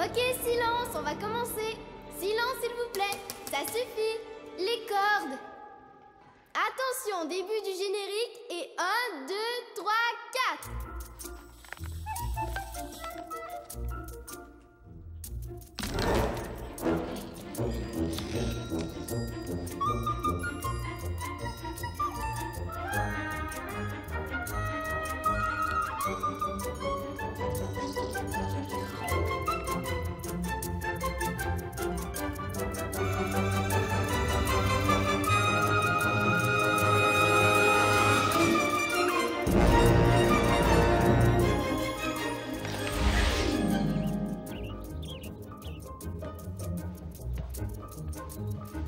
Ok, silence, on va commencer. Silence, s'il vous plaît. Ça suffit. Les cordes. Attention, début du générique et 1, 2, 3, 4.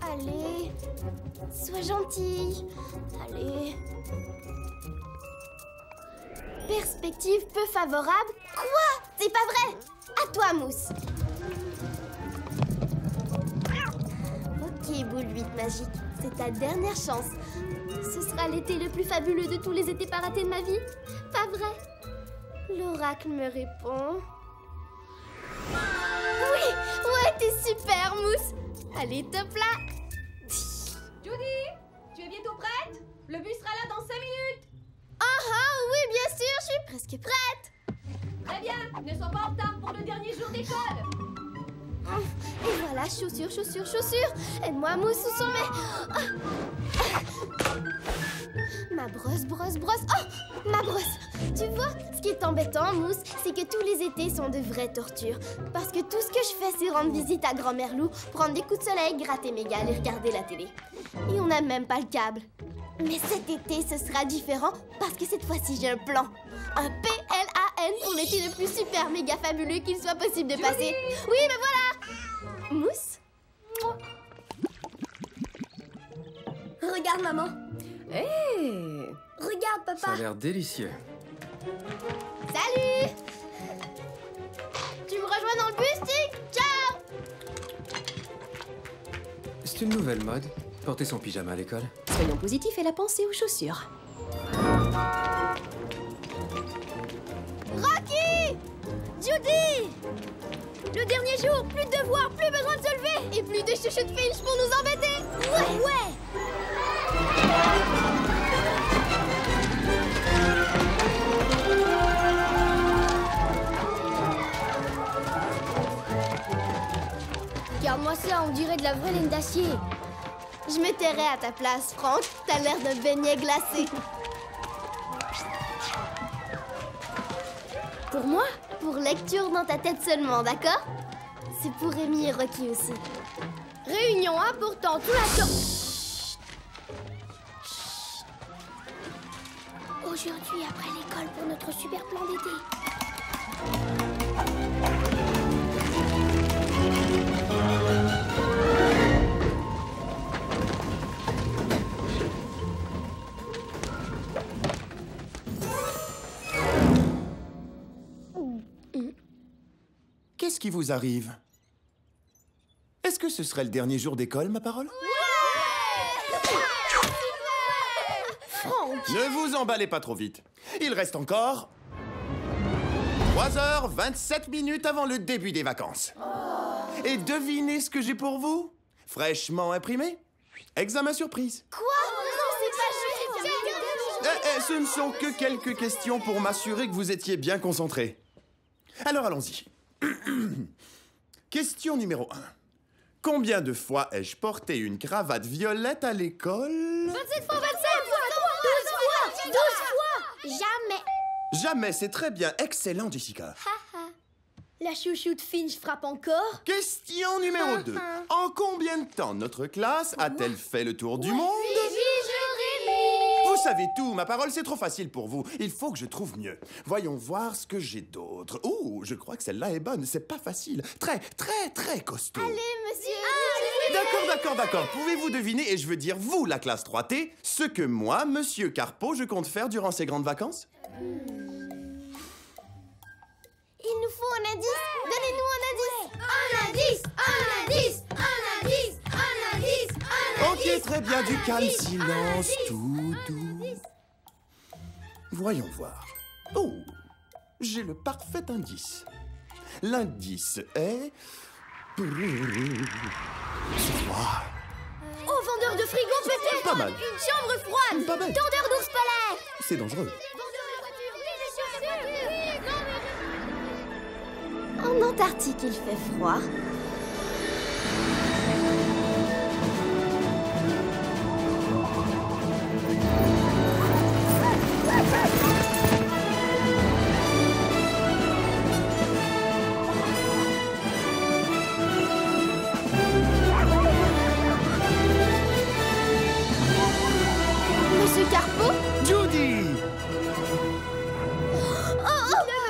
Allez, sois gentille. Allez. Perspective peu favorable? Quoi? C'est pas vrai! À toi, Mousse. Ok, boule 8 magique. C'est ta dernière chance. Ce sera l'été le plus fabuleux de tous les étés pas ratés de ma vie. Pas vrai? L'oracle me répond. Oui! Ouais, t'es super, Mousse! Allez, top là! Judy, tu es bientôt prête? Le bus sera là dans 5 minutes. Oui, bien sûr, je suis presque prête! Très bien, ne sois pas en retard pour le dernier jour d'école. Et voilà, chaussures, chaussures, chaussures! Aide-moi, Mousse, où sont mes... Ma brosse, brosse, brosse... Oh! Ma brosse! Tu vois, ce qui est embêtant, Mousse, c'est que tous les étés sont de vraies tortures. Parce que tout ce que je fais, c'est rendre visite à Grand-Mère Lou, prendre des coups de soleil, gratter mes gales et regarder la télé. Et on n'a même pas le câble. Mais cet été, ce sera différent parce que cette fois-ci, j'ai un plan. Un PLAN pour l'été le plus super méga fabuleux qu'il soit possible de passer. Oui, mais voilà! Mousse? Regarde, maman. Hé! Regarde, Ça a papa. l'air délicieux. Salut! Tu me rejoins dans le bus, Tic? Ciao! C'est une nouvelle mode. Porter son pyjama à l'école. Soyons positifs et la pensée aux chaussures. Rocky! Judy! Le dernier jour, plus de devoirs, plus besoin de se lever! Et plus de chouchous de Finch pour nous embêter! Ouais, ouais! Regarde-moi ça, on dirait de la vraie laine d'acier. Je me tairais à ta place, Franck. T'as l'air d'un beignet glacé. Pour moi? Pour lecture dans ta tête seulement, d'accord? C'est pour Rémi et Rocky aussi. Réunion importante, tout l'attend. Aujourd'hui, après l'école, pour notre super plan d'été. Qu'est-ce qui vous arrive? Est-ce que ce serait le dernier jour d'école, ma parole? Ne vous emballez pas trop vite. Il reste encore 3h27 minutes avant le début des vacances. Et devinez ce que j'ai pour vous? Fraîchement imprimé. Examen surprise. Quoi? Non, c'est pas juste. Ce ne sont que quelques questions pour m'assurer que vous étiez bien concentrés. Alors allons-y. Question numéro 1. Combien de fois ai-je porté une cravate violette à l'école? 27 fois, 27 fois, 12 fois, 12 fois. Jamais. Jamais, c'est très bien. Excellent, Jessica. La chouchou de Finch frappe encore. Question numéro 2. En combien de temps notre classe a-t-elle fait le tour du monde? Vous savez tout, ma parole, c'est trop facile pour vous. Il faut que je trouve mieux. Voyons voir ce que j'ai d'autre. Oh, je crois que celle-là est bonne. C'est pas facile. Très, très, très costaud. Allez, monsieur. D'accord. Pouvez-vous deviner, et je veux dire vous, la classe 3T, ce que moi, monsieur Carpeau, je compte faire durant ces grandes vacances? Il nous faut un indice. Donnez-nous un indice. Un indice. Ok, très bien, du calme, silence, tout doux. Voyons voir. Oh, j'ai le parfait indice. L'indice est... C'est froid. Oh, vendeur de frigo, peut-être Pas mal. Une chambre froide. Pas bête. Tendeur d'ours polaire. C'est dangereux. En Antarctique, il fait froid. Monsieur Carpo? Judy!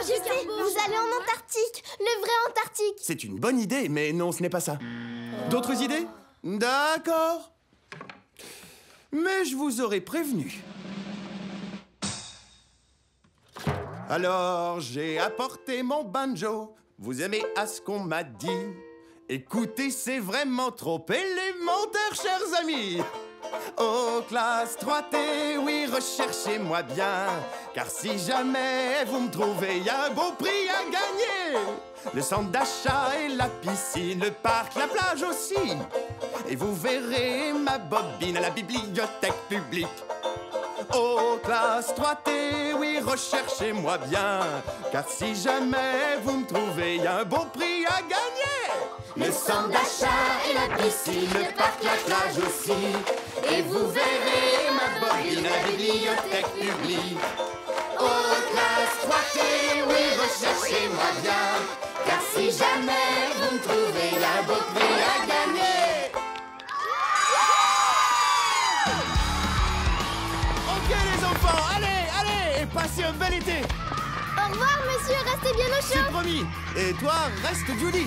Je sais, vous allez en Antarctique, le vrai Antarctique. C'est une bonne idée, mais non, ce n'est pas ça. D'autres idées? D'accord. Mais je vous aurais prévenu. Alors, j'ai apporté mon banjo. Vous aimez à ce qu'on m'a dit? Écoutez, c'est vraiment trop élémentaire, chers amis. Oh, classe 3T, oui, recherchez-moi bien. Car si jamais vous me trouvez, y a un beau prix à gagner. Le centre d'achat et la piscine, le parc, la plage aussi. Et vous verrez ma bobine à la bibliothèque publique. Oh, classe 3T, oui, recherchez-moi bien. Car si jamais vous me trouvez, y a un beau prix à gagner. Le centre d'achat et la piscine, le parc, la plage aussi. Et vous verrez ma bobine à la bibliothèque publique. Oh, classe 3T, oui, recherchez-moi bien. Car si jamais vous me trouvez, y a un beau prix à gagner. Ok les enfants, allez, et passez un bel été. Au revoir, monsieur, restez bien au C'est chaud. promis. Et toi, reste Judy.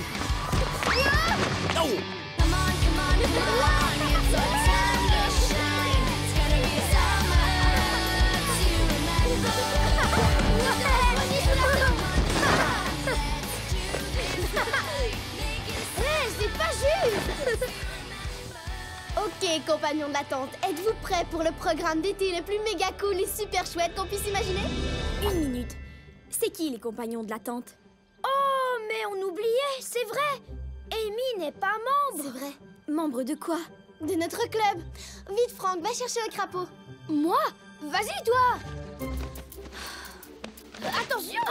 Oh. C'est pas juste. Ok, compagnons de la tente, êtes-vous prêts pour le programme d'été le plus méga cool et super chouette qu'on puisse imaginer? Une minute. C'est qui les compagnons de la tente? Oh, mais on oubliait, c'est vrai. Amy n'est pas membre. C'est vrai. Membre de quoi? De notre club. Vite, Franck, va chercher un crapaud. Moi? Vas-y, toi. Attention.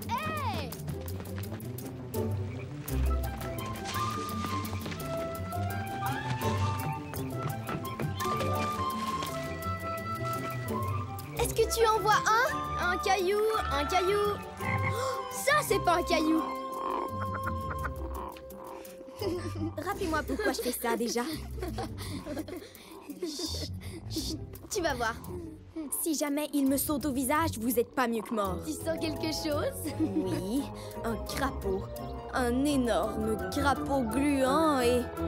Hey! Est-ce que tu en vois un? Un caillou, un caillou. Oh, ça, c'est pas un caillou. Rappelez-moi pourquoi je fais ça déjà. Tu vas voir. Si jamais il me saute au visage, vous êtes pas mieux que mort. Tu sens quelque chose? Oui, un crapaud. Un énorme crapaud gluant et... Oh,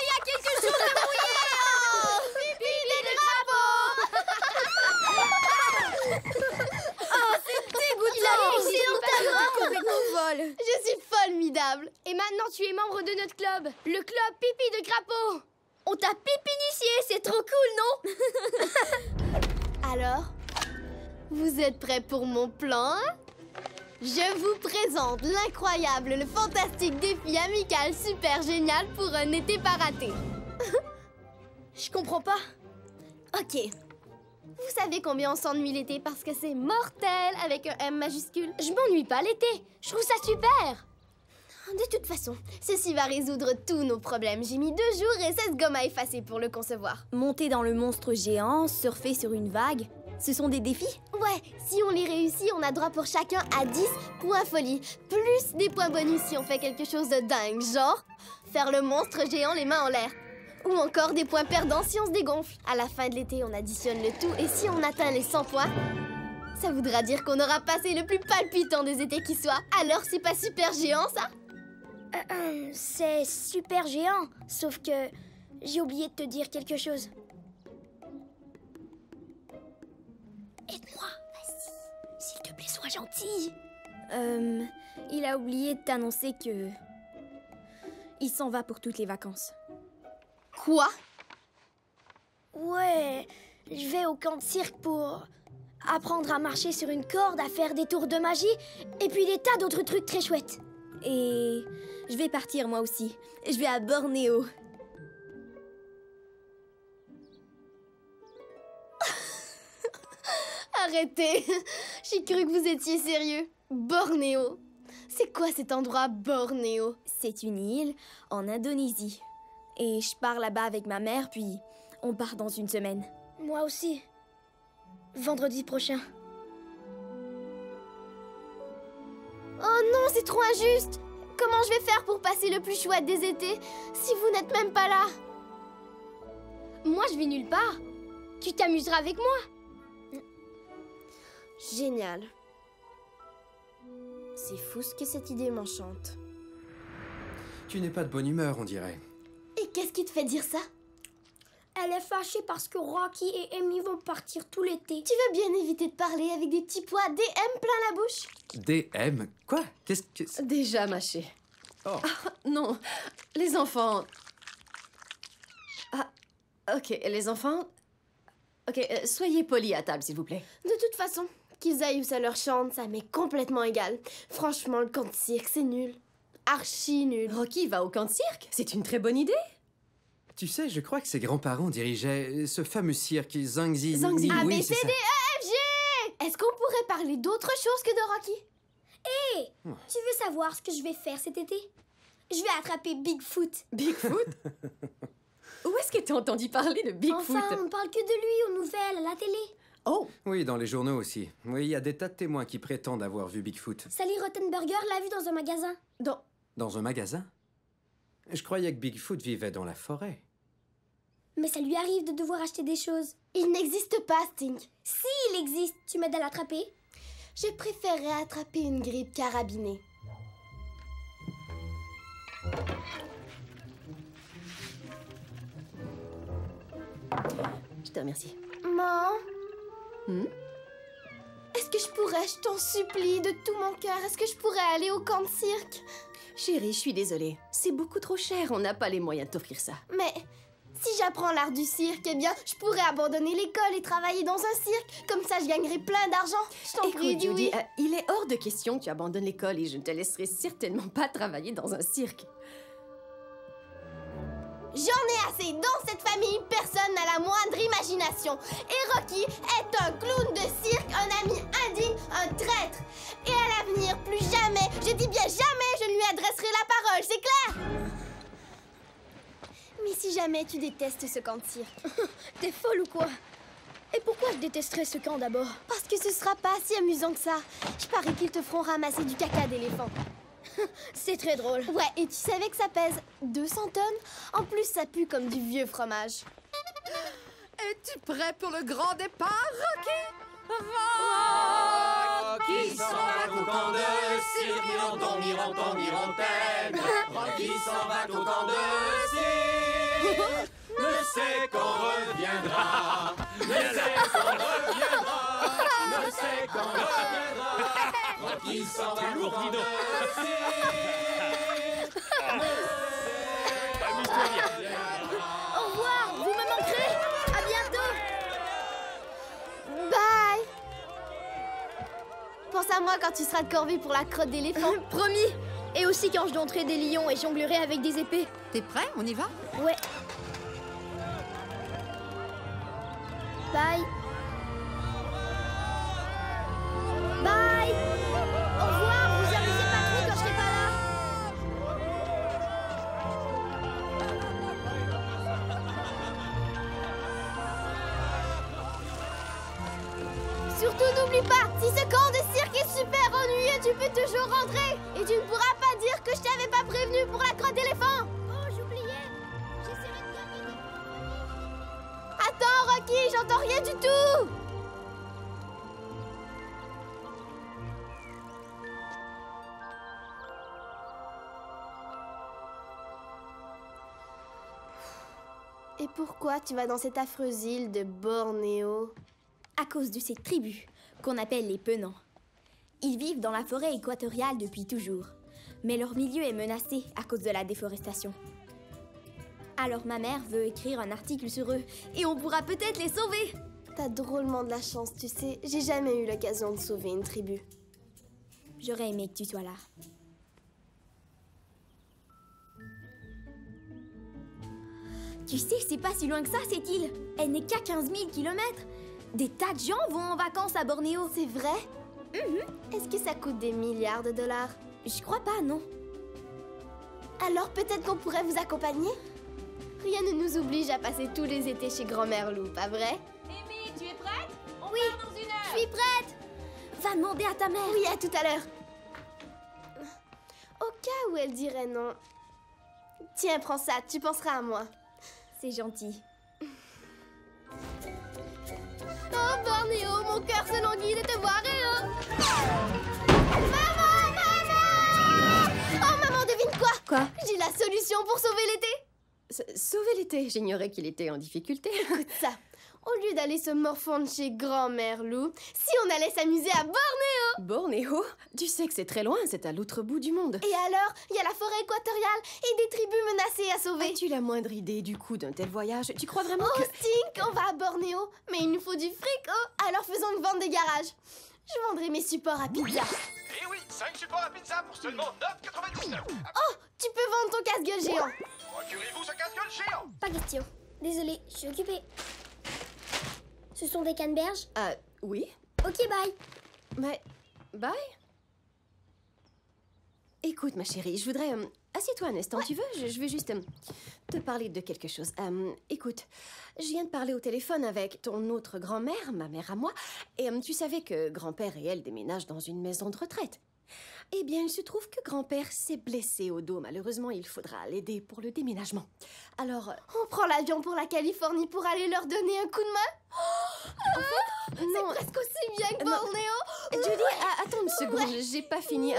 il y a quelque chose de mouillé! Oh, pipi des crapauds! Oh, c'est dégoûtant! Il a réussi dans ta main! complètement folle. Je suis formidable. Et maintenant, tu es membre de notre club, le club pipi de crapaud. On t'a pipinitié, c'est trop cool, non? Alors, vous êtes prêts pour mon plan, hein? Je vous présente l'incroyable, le fantastique défi amical super génial pour un été pas raté. Je comprends pas. Ok. Vous savez combien on s'ennuie l'été parce que c'est mortel avec un M majuscule? Je m'ennuie pas l'été. Je trouve ça super. De toute façon, ceci va résoudre tous nos problèmes. J'ai mis 2 jours et 16 gommes à effacer pour le concevoir. Monter dans le monstre géant, surfer sur une vague, ce sont des défis? Ouais, si on les réussit, on a droit pour chacun à 10 points folie. Plus des points bonus si on fait quelque chose de dingue, genre faire le monstre géant les mains en l'air. Ou encore des points perdants si on se dégonfle. À la fin de l'été, on additionne le tout et si on atteint les 100 points, ça voudra dire qu'on aura passé le plus palpitant des étés qui soit. Alors c'est pas super géant, ça? C'est super géant, sauf que j'ai oublié de te dire quelque chose. Aide-moi, vas-y. S'il te plaît, sois gentil. Il a oublié de t'annoncer que... il s'en va pour toutes les vacances. Quoi? Ouais, je vais au camp de cirque pour apprendre à marcher sur une corde, à faire des tours de magie, et puis des tas d'autres trucs très chouettes. Et je vais partir moi aussi. Je vais à Bornéo. Arrêtez. J'ai cru que vous étiez sérieux. Bornéo. C'est quoi cet endroit, Bornéo? C'est une île en Indonésie. Et je pars là-bas avec ma mère, puis on part dans une semaine. Moi aussi. Vendredi prochain. Oh non, c'est trop injuste. Comment je vais faire pour passer le plus chouette des étés si vous n'êtes même pas là? Moi, je vais nulle part. Tu t'amuseras avec moi. Génial. C'est fou ce que cette idée m'enchante. Tu n'es pas de bonne humeur, on dirait. Et qu'est-ce qui te fait dire ça? Elle est fâchée parce que Rocky et Amy vont partir tout l'été. Tu veux bien éviter de parler avec des petits pois DM plein la bouche? DM? Quoi? Qu'est-ce que... Déjà mâché. Oh. Ah, non, les enfants... Ah, ok, les enfants... Ok, soyez polis à table, s'il vous plaît. De toute façon, qu'ils aillent où ça leur chante, ça m'est complètement égal. Franchement, le camp de cirque, c'est nul. Archi nul. Rocky va au camp de cirque? C'est une très bonne idée. Tu sais, je crois que ses grands-parents dirigeaient ce fameux cirque Zangzi... Zangzi. Oui, c'est ça. ABCDEFG! Est-ce qu'on pourrait parler d'autre chose que de Rocky? Hé, tu veux savoir ce que je vais faire cet été? Je vais attraper Bigfoot. Bigfoot? Où est-ce que t'as entendu parler de Bigfoot? Enfin, on parle que de lui aux nouvelles, à la télé. Oh! Oui, dans les journaux aussi. Oui, il y a des tas de témoins qui prétendent avoir vu Bigfoot. Sally Rottenberger l'a vu dans un magasin. Dans un magasin? Je croyais que Bigfoot vivait dans la forêt. Mais ça lui arrive de devoir acheter des choses. Il n'existe pas, Sting. Si, il existe. Tu m'aides à l'attraper? Je préférerais attraper une grippe carabinée. Je te remercie. Maman? Est-ce que je pourrais, je t'en supplie, de tout mon cœur, est-ce que je pourrais aller au camp de cirque? Chérie, je suis désolée. C'est beaucoup trop cher, on n'a pas les moyens de t'offrir ça. Mais si j'apprends l'art du cirque, eh bien, je pourrais abandonner l'école et travailler dans un cirque. Comme ça, je gagnerais plein d'argent. Je t'en prie, Écoute, dis Judy, oui. il est hors de question que tu abandonnes l'école et je ne te laisserai certainement pas travailler dans un cirque. J'en ai assez. Dans cette famille, personne n'a la moindre imagination. Et Rocky est un clown de cirque, un ami indigne, un traître. Et à l'avenir, plus jamais, je dis bien jamais, je ne lui adresserai la parole, c'est clair? Mais si jamais tu détestes ce camp de cirque, T'es folle ou quoi? Et pourquoi je détesterais ce camp d'abord? parce que ce sera pas si amusant que ça. Je parie qu'ils te feront ramasser du caca d'éléphant. C'est très drôle. Ouais, et tu savais que ça pèse 200 tonnes? En plus, ça pue comme du vieux fromage. Es-tu prêt pour le grand départ, Rocky? Rocky s'en va au camp de cirque, miranton, miranton, mirantène. Rocky s'en va au camp de cirque. Ne sait quand reviendra. Ne sait quand reviendra. Ne sait quand reviendra. Rocky s'en va au camp de cirque. Au revoir, vous me manquerez. À bientôt. Bye! Pense à moi quand tu seras de corvée pour la crotte d'éléphant. Promis. Et aussi quand je dompterai des lions et jonglerai avec des épées. T'es prêt? On y va? Ouais. Bye. Bye. Au revoir, vous amusez pas trop quand je serai pas là. Surtout n'oublie pas, si ce camp de cirque est super ennuyeux, tu peux toujours rentrer. Et tu ne pourras pas dire que je t'avais pas prévenu pour la crotte d'éléphant. Oh, j'oubliais. J'essaierai de bien vite. Attends, Rocky, j'entends rien du tout. Et pourquoi tu vas dans cette affreuse île de Bornéo? À cause de ces tribus qu'on appelle les Penants. Ils vivent dans la forêt équatoriale depuis toujours, mais leur milieu est menacé à cause de la déforestation. Alors ma mère veut écrire un article sur eux et on pourra peut-être les sauver. T'as drôlement de la chance, tu sais. J'ai jamais eu l'occasion de sauver une tribu. J'aurais aimé que tu sois là. Tu sais, c'est pas si loin que ça, cette île. Elle n'est qu'à 15 000 kilomètres. Des tas de gens vont en vacances à Bornéo. C'est vrai? Est-ce que ça coûte des milliards de dollars? Je crois pas, non. Alors peut-être qu'on pourrait vous accompagner? Rien ne nous oblige à passer tous les étés chez Grand-Mère Lou, pas vrai? Amy, tu es prête? On Oui, part dans une heure. Je suis prête. Va demander à ta mère. Oui, à tout à l'heure. Au cas où elle dirait non. Tiens, prends ça, tu penseras à moi. C'est gentil. Oh, Bornéo, mon cœur se languit de te voir, Réo. Maman, maman! Oh, maman, devine quoi? Quoi? J'ai la solution pour sauver l'été. Sauver l'été. J'ignorais qu'il était en difficulté. Écoute ça. Au lieu d'aller se morfondre chez Grand-Mère Lou, si on allait s'amuser à Bornéo. Bornéo? Tu sais que c'est très loin, c'est à l'autre bout du monde. Et alors, il y a la forêt équatoriale et des tribus menacées à sauver. As-tu la moindre idée du coût d'un tel voyage? Tu crois vraiment Oh, que... Stink, on va à Bornéo, mais il nous faut du fric, oh. Alors faisons une vente des garages. Je vendrai mes supports à pizza. Et oui, 5 supports à pizza pour seulement 9,99. Oh, tu peux vendre ton casse-gueule géant. Procurez-vous ce casse-gueule géant. Pas question. Désolée, je suis occupée. Ce sont des canneberges? Oui. Ok, bye. Mais... bye. Écoute, ma chérie, je voudrais... assieds-toi un instant, tu veux? Je vais juste te parler de quelque chose. Écoute, je viens de parler au téléphone avec ton autre grand-mère, ma mère à moi, et tu savais que grand-père et elle déménagent dans une maison de retraite. Eh bien, il se trouve que grand-père s'est blessé au dos. Malheureusement, il faudra l'aider pour le déménagement. Alors... On prend l'avion pour la Californie pour aller leur donner un coup de main? non, c'est presque aussi bien que Bornéo. Judy, attends une seconde, j'ai pas fini.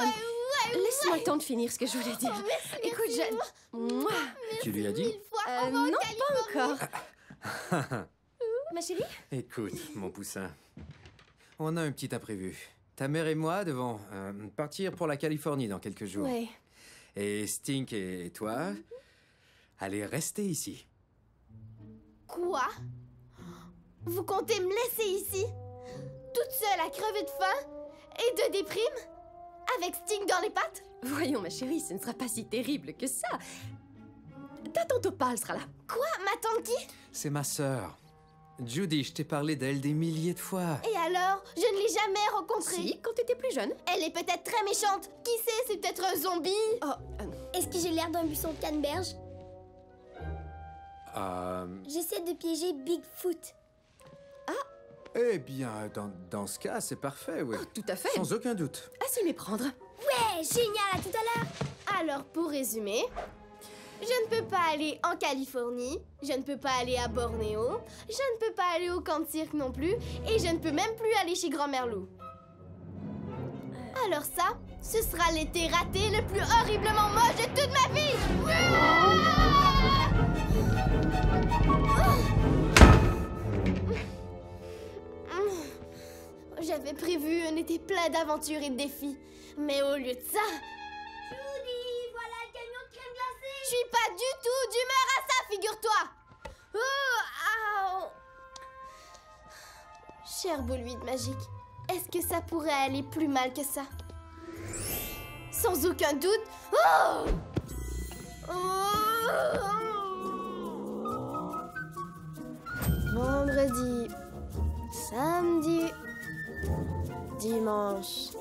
Laisse-moi le temps de finir ce que je voulais dire. Écoute, Mouah. Tu lui as dit? Mille fois, on va en Non, Californie. pas encore. Ma chérie? Écoute, mon poussin, on a un petit imprévu. Ta mère et moi devons partir pour la Californie dans quelques jours. Ouais. Et Stink et toi, allez rester ici. Quoi? Vous comptez me laisser ici? Toute seule à crever de faim? Et de déprime? Avec Stink dans les pattes? Voyons, ma chérie, ce ne sera pas si terrible que ça. Ta tante Opale sera là. Quoi? Ma tante qui? C'est ma sœur. Judy, je t'ai parlé d'elle des milliers de fois. Et alors? Je ne l'ai jamais rencontrée. Si, quand t'étais plus jeune. Elle est peut-être très méchante. Qui sait, c'est peut-être un zombie. Oh, Est-ce que j'ai l'air d'un buisson de canneberge? J'essaie de piéger Bigfoot. Eh bien, dans ce cas, c'est parfait, oui. tout à fait. Sans aucun doute. À s'y méprendre. Ouais, génial, à tout à l'heure. Alors, pour résumer, je ne peux pas aller en Californie, je ne peux pas aller à Bornéo, je ne peux pas aller au camp de cirque non plus, et je ne peux même plus aller chez Grand-Mère Lou. Alors ça, ce sera l'été raté le plus horriblement moche de toute ma vie! J'avais prévu un été plein d'aventures et de défis, mais au lieu de ça... Judy, voilà le camion de crème glacée. Je suis pas du tout d'humeur à ça, figure-toi! Oh, au. Cher boule-huile magique, est-ce que ça pourrait aller plus mal que ça? Sans aucun doute... Oh! Vendredi, samedi, dimanche,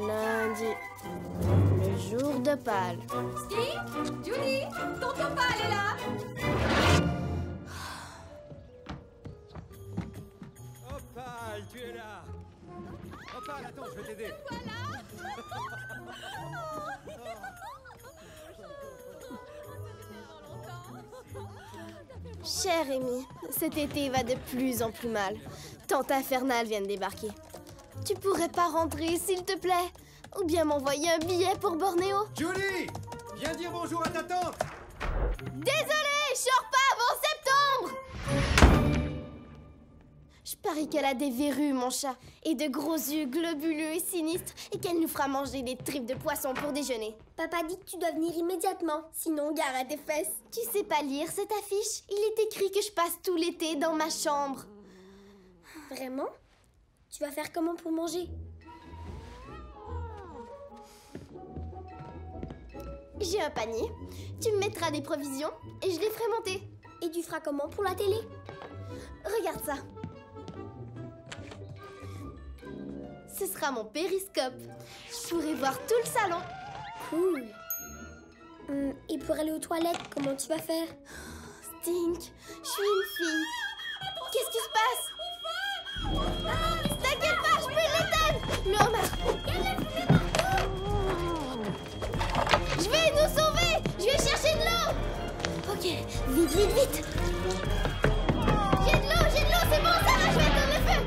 lundi, le jour de Pâques. Steve? Judy? Tonton Opale est là? Opale, tu es là. Opale, attends, je vais t'aider. Cher Amy, cet été va de plus en plus mal. Tante Infernale vient de débarquer. Tu pourrais pas rentrer, s'il te plaît? Ou bien m'envoyer un billet pour Bornéo? Julie, viens dire bonjour à ta tante. Désolée, je sors pas avant septembre! Je parie qu'elle a des verrues, mon chat, et de gros yeux globuleux et sinistres, et qu'elle nous fera manger des tripes de poisson pour déjeuner. Papa dit que tu dois venir immédiatement, sinon gare à tes fesses. Tu sais pas lire cette affiche? Il est écrit que je passe tout l'été dans ma chambre. Vraiment? Tu vas faire comment pour manger? J'ai un panier. Tu me mettras des provisions et je les ferai monter. Et tu feras comment pour la télé? Regarde ça. Ce sera mon périscope. Je pourrai voir tout le salon. Cool. Et pour aller aux toilettes, comment tu vas faire? Stink, je suis une fille. Qu'est-ce qui se passe? T'inquiète pas, je peux l'éteindre. Le homard. Je vais nous sauver. Je vais chercher de l'eau. Ok, vite, vite, vite. J'ai de l'eau, c'est bon, ça va, je vais éteindre le feu.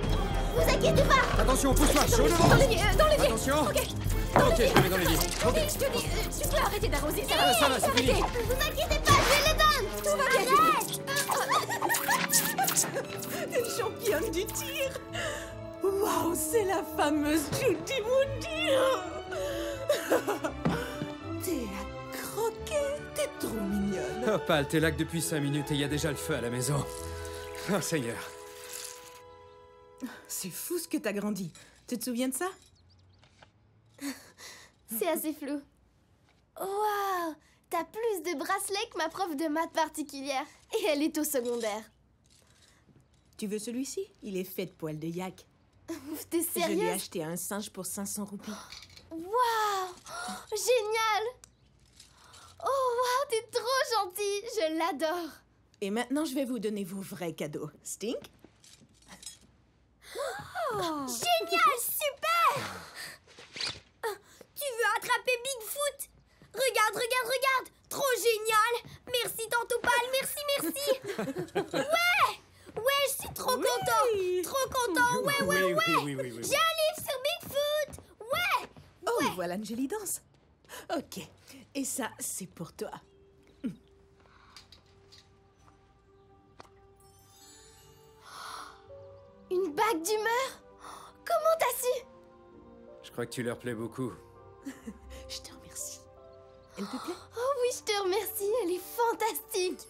Vous inquiétez pas. Attention, pousse-toi, chaud devant. Dans l'évier. Attention. Ok, Ok, je te mets dans l'évier. Ok. je te dis, tu peux arrêter d'arroser, ça va. Ça va, c'est fini. Vous inquiétez pas, je vais l'éteindre. Tout va bien. Une championne du tir. Waouh, c'est la fameuse Judy Woody. T'es à croquer, t'es trop mignonne. Opal, t'es là que depuis 5 minutes et il y a déjà le feu à la maison. Oh, Seigneur. C'est fou ce que t'as grandi. Tu te souviens de ça? C'est assez flou. Waouh, t'as plus de bracelets que ma prof de maths particulière. Et elle est au secondaire. Tu veux celui-ci? Il est fait de poils de yak. Ouf, t'es Je l'ai sérieuse? acheté à un singe pour 500 roupies. Waouh, génial. Oh, waouh, t'es trop gentille. Je l'adore. Et maintenant, je vais vous donner vos vrais cadeaux. Stink? Génial, super! Tu veux attraper Bigfoot? Regarde, regarde, regarde! Trop génial! Merci, Tante Opal, merci! Ouais, je suis trop content! Trop content, ouais! Oui. J'ai un livre sur Bigfoot! Ouais! Oh, voilà une jolie danse. Ok, et ça, c'est pour toi. Une bague d'humeur? Comment t'as su? Je crois que tu leur plais beaucoup. Je te remercie. Elle te plaît? Oh oui, je te remercie, elle est fantastique.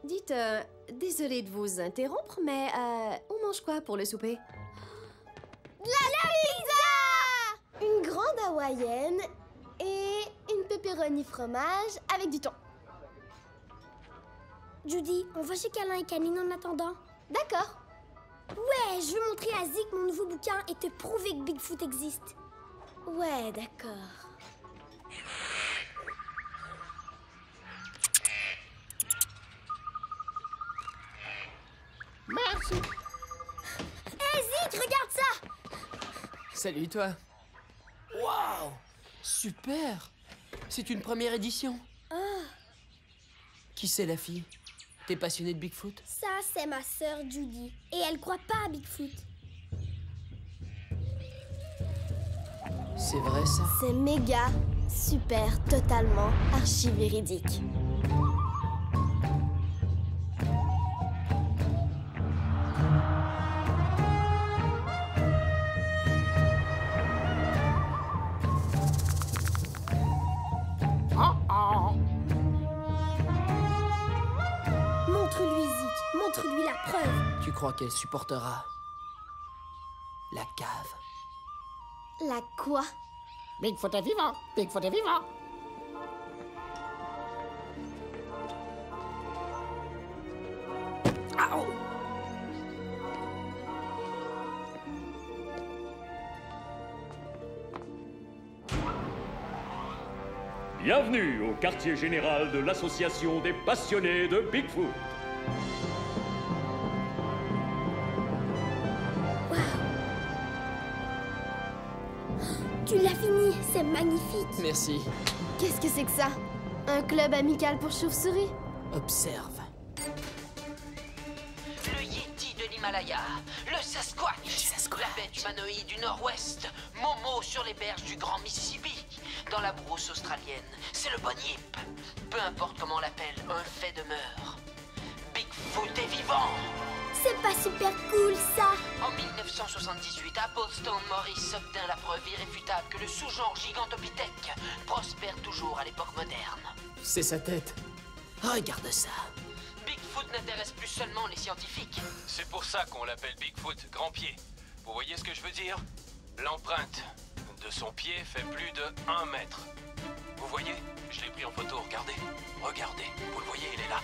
Dites, désolée de vous interrompre, mais on mange quoi pour le souper? La pizza! Une grande hawaïenne et une pepperoni fromage avec du thon. Judy, on va chez Câlin et Canine en attendant. D'accord. Ouais, je veux montrer à Zik mon nouveau bouquin et te prouver que Bigfoot existe. Ouais, d'accord. Merci. Hé Zik, regarde ça! Salut toi. Waouh, super. C'est une première édition. Qui c'est la fille? T'es passionnée de Bigfoot? Ça, c'est ma sœur Judy. Et elle croit pas à Bigfoot. C'est vrai ça? C'est méga, super, totalement, archi véridique. Montre-lui Zik, montre-lui la preuve. Tu crois qu'elle supportera la cave? La quoi? Bigfoot est vivant! Bigfoot est vivant! Au! Bienvenue au quartier général de l'association des passionnés de Bigfoot. Tu l'as fini, c'est magnifique. Merci. Qu'est-ce que c'est que ça? Un club amical pour chauves-souris? Observe. Le Yéti de l'Himalaya, le Sasquatch, la bête humanoïde du Nord-Ouest, Momo sur les berges du Grand Mississippi, dans la brousse australienne, c'est le Bunyip. Peu importe comment on l'appelle, un fait demeure. Bigfoot est vivant! C'est pas super cool, ça! En 1978, Applestone Morris obtint la preuve irréfutable que le sous-genre Gigantopithèque prospère toujours à l'époque moderne. C'est sa tête. Regarde ça. Bigfoot n'intéresse plus seulement les scientifiques. C'est pour ça qu'on l'appelle Bigfoot, grand pied. Vous voyez ce que je veux dire? L'empreinte de son pied fait plus de 1 mètre. Vous voyez? Je l'ai pris en photo, regardez. Regardez, vous le voyez, il est là.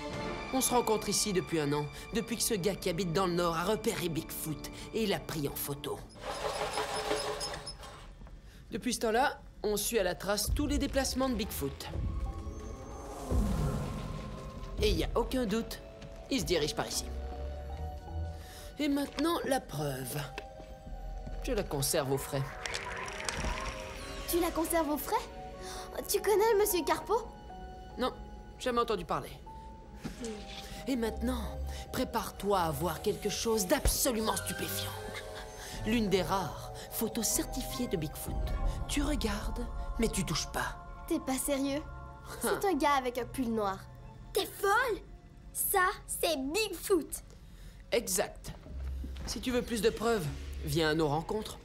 On se rencontre ici depuis 1 an, depuis que ce gars qui habite dans le Nord a repéré Bigfoot et il l'a pris en photo. Depuis ce temps-là, on suit à la trace tous les déplacements de Bigfoot. Et il n'y a aucun doute, il se dirige par ici. Et maintenant, la preuve. Je la conserve au frais. Tu la conserves au frais? Tu connais le monsieur Carpo? Non, jamais entendu parler. Et maintenant, prépare-toi à voir quelque chose d'absolument stupéfiant. L'une des rares photos certifiées de Bigfoot. Tu regardes, mais tu touches pas. T'es pas sérieux? C'est un gars avec un pull noir. T'es folle? Ça, c'est Bigfoot. Exact. Si tu veux plus de preuves, viens à nos rencontres.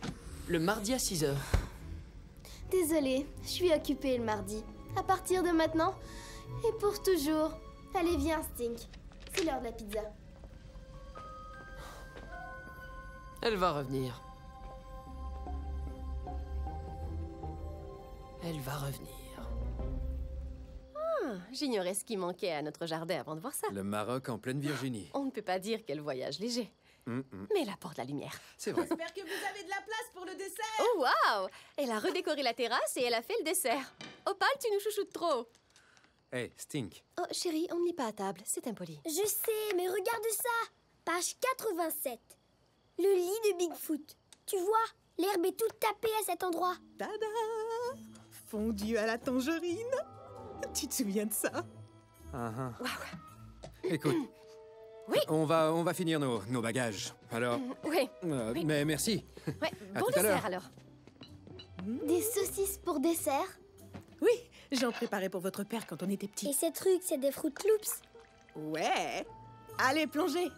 Le mardi à 6 h. Désolée, je suis occupée le mardi. À partir de maintenant, et pour toujours. Allez, viens, Stink. C'est l'heure de la pizza. Elle va revenir. Elle va revenir. J'ignorais ce qui manquait à notre jardin avant de voir ça. Le Maroc en pleine Virginie. On ne peut pas dire quel voyage léger. Mais elle apporte la lumière. C'est vrai. J'espère que vous avez de la place pour le dessert. Oh, waouh! Elle a redécoré la terrasse et elle a fait le dessert. Opal, tu nous chouchoutes trop. Hey, Stink. Oh, chérie, on ne lit pas à table. C'est impoli. Je sais, mais regarde ça. Page 87. Le lit de Bigfoot. Tu vois, l'herbe est toute tapée à cet endroit. Tada! Fondu à la tangerine. Tu te souviens de ça? Écoute. Oui. On va finir nos bagages. Alors. Oui. Mais merci. Ouais, À bon tout à l'heure. dessert alors. Des saucisses pour dessert? Oui, j'en préparais pour votre père quand on était petit. Et ces trucs, c'est des Fruit Loops. Ouais. Allez, plongez.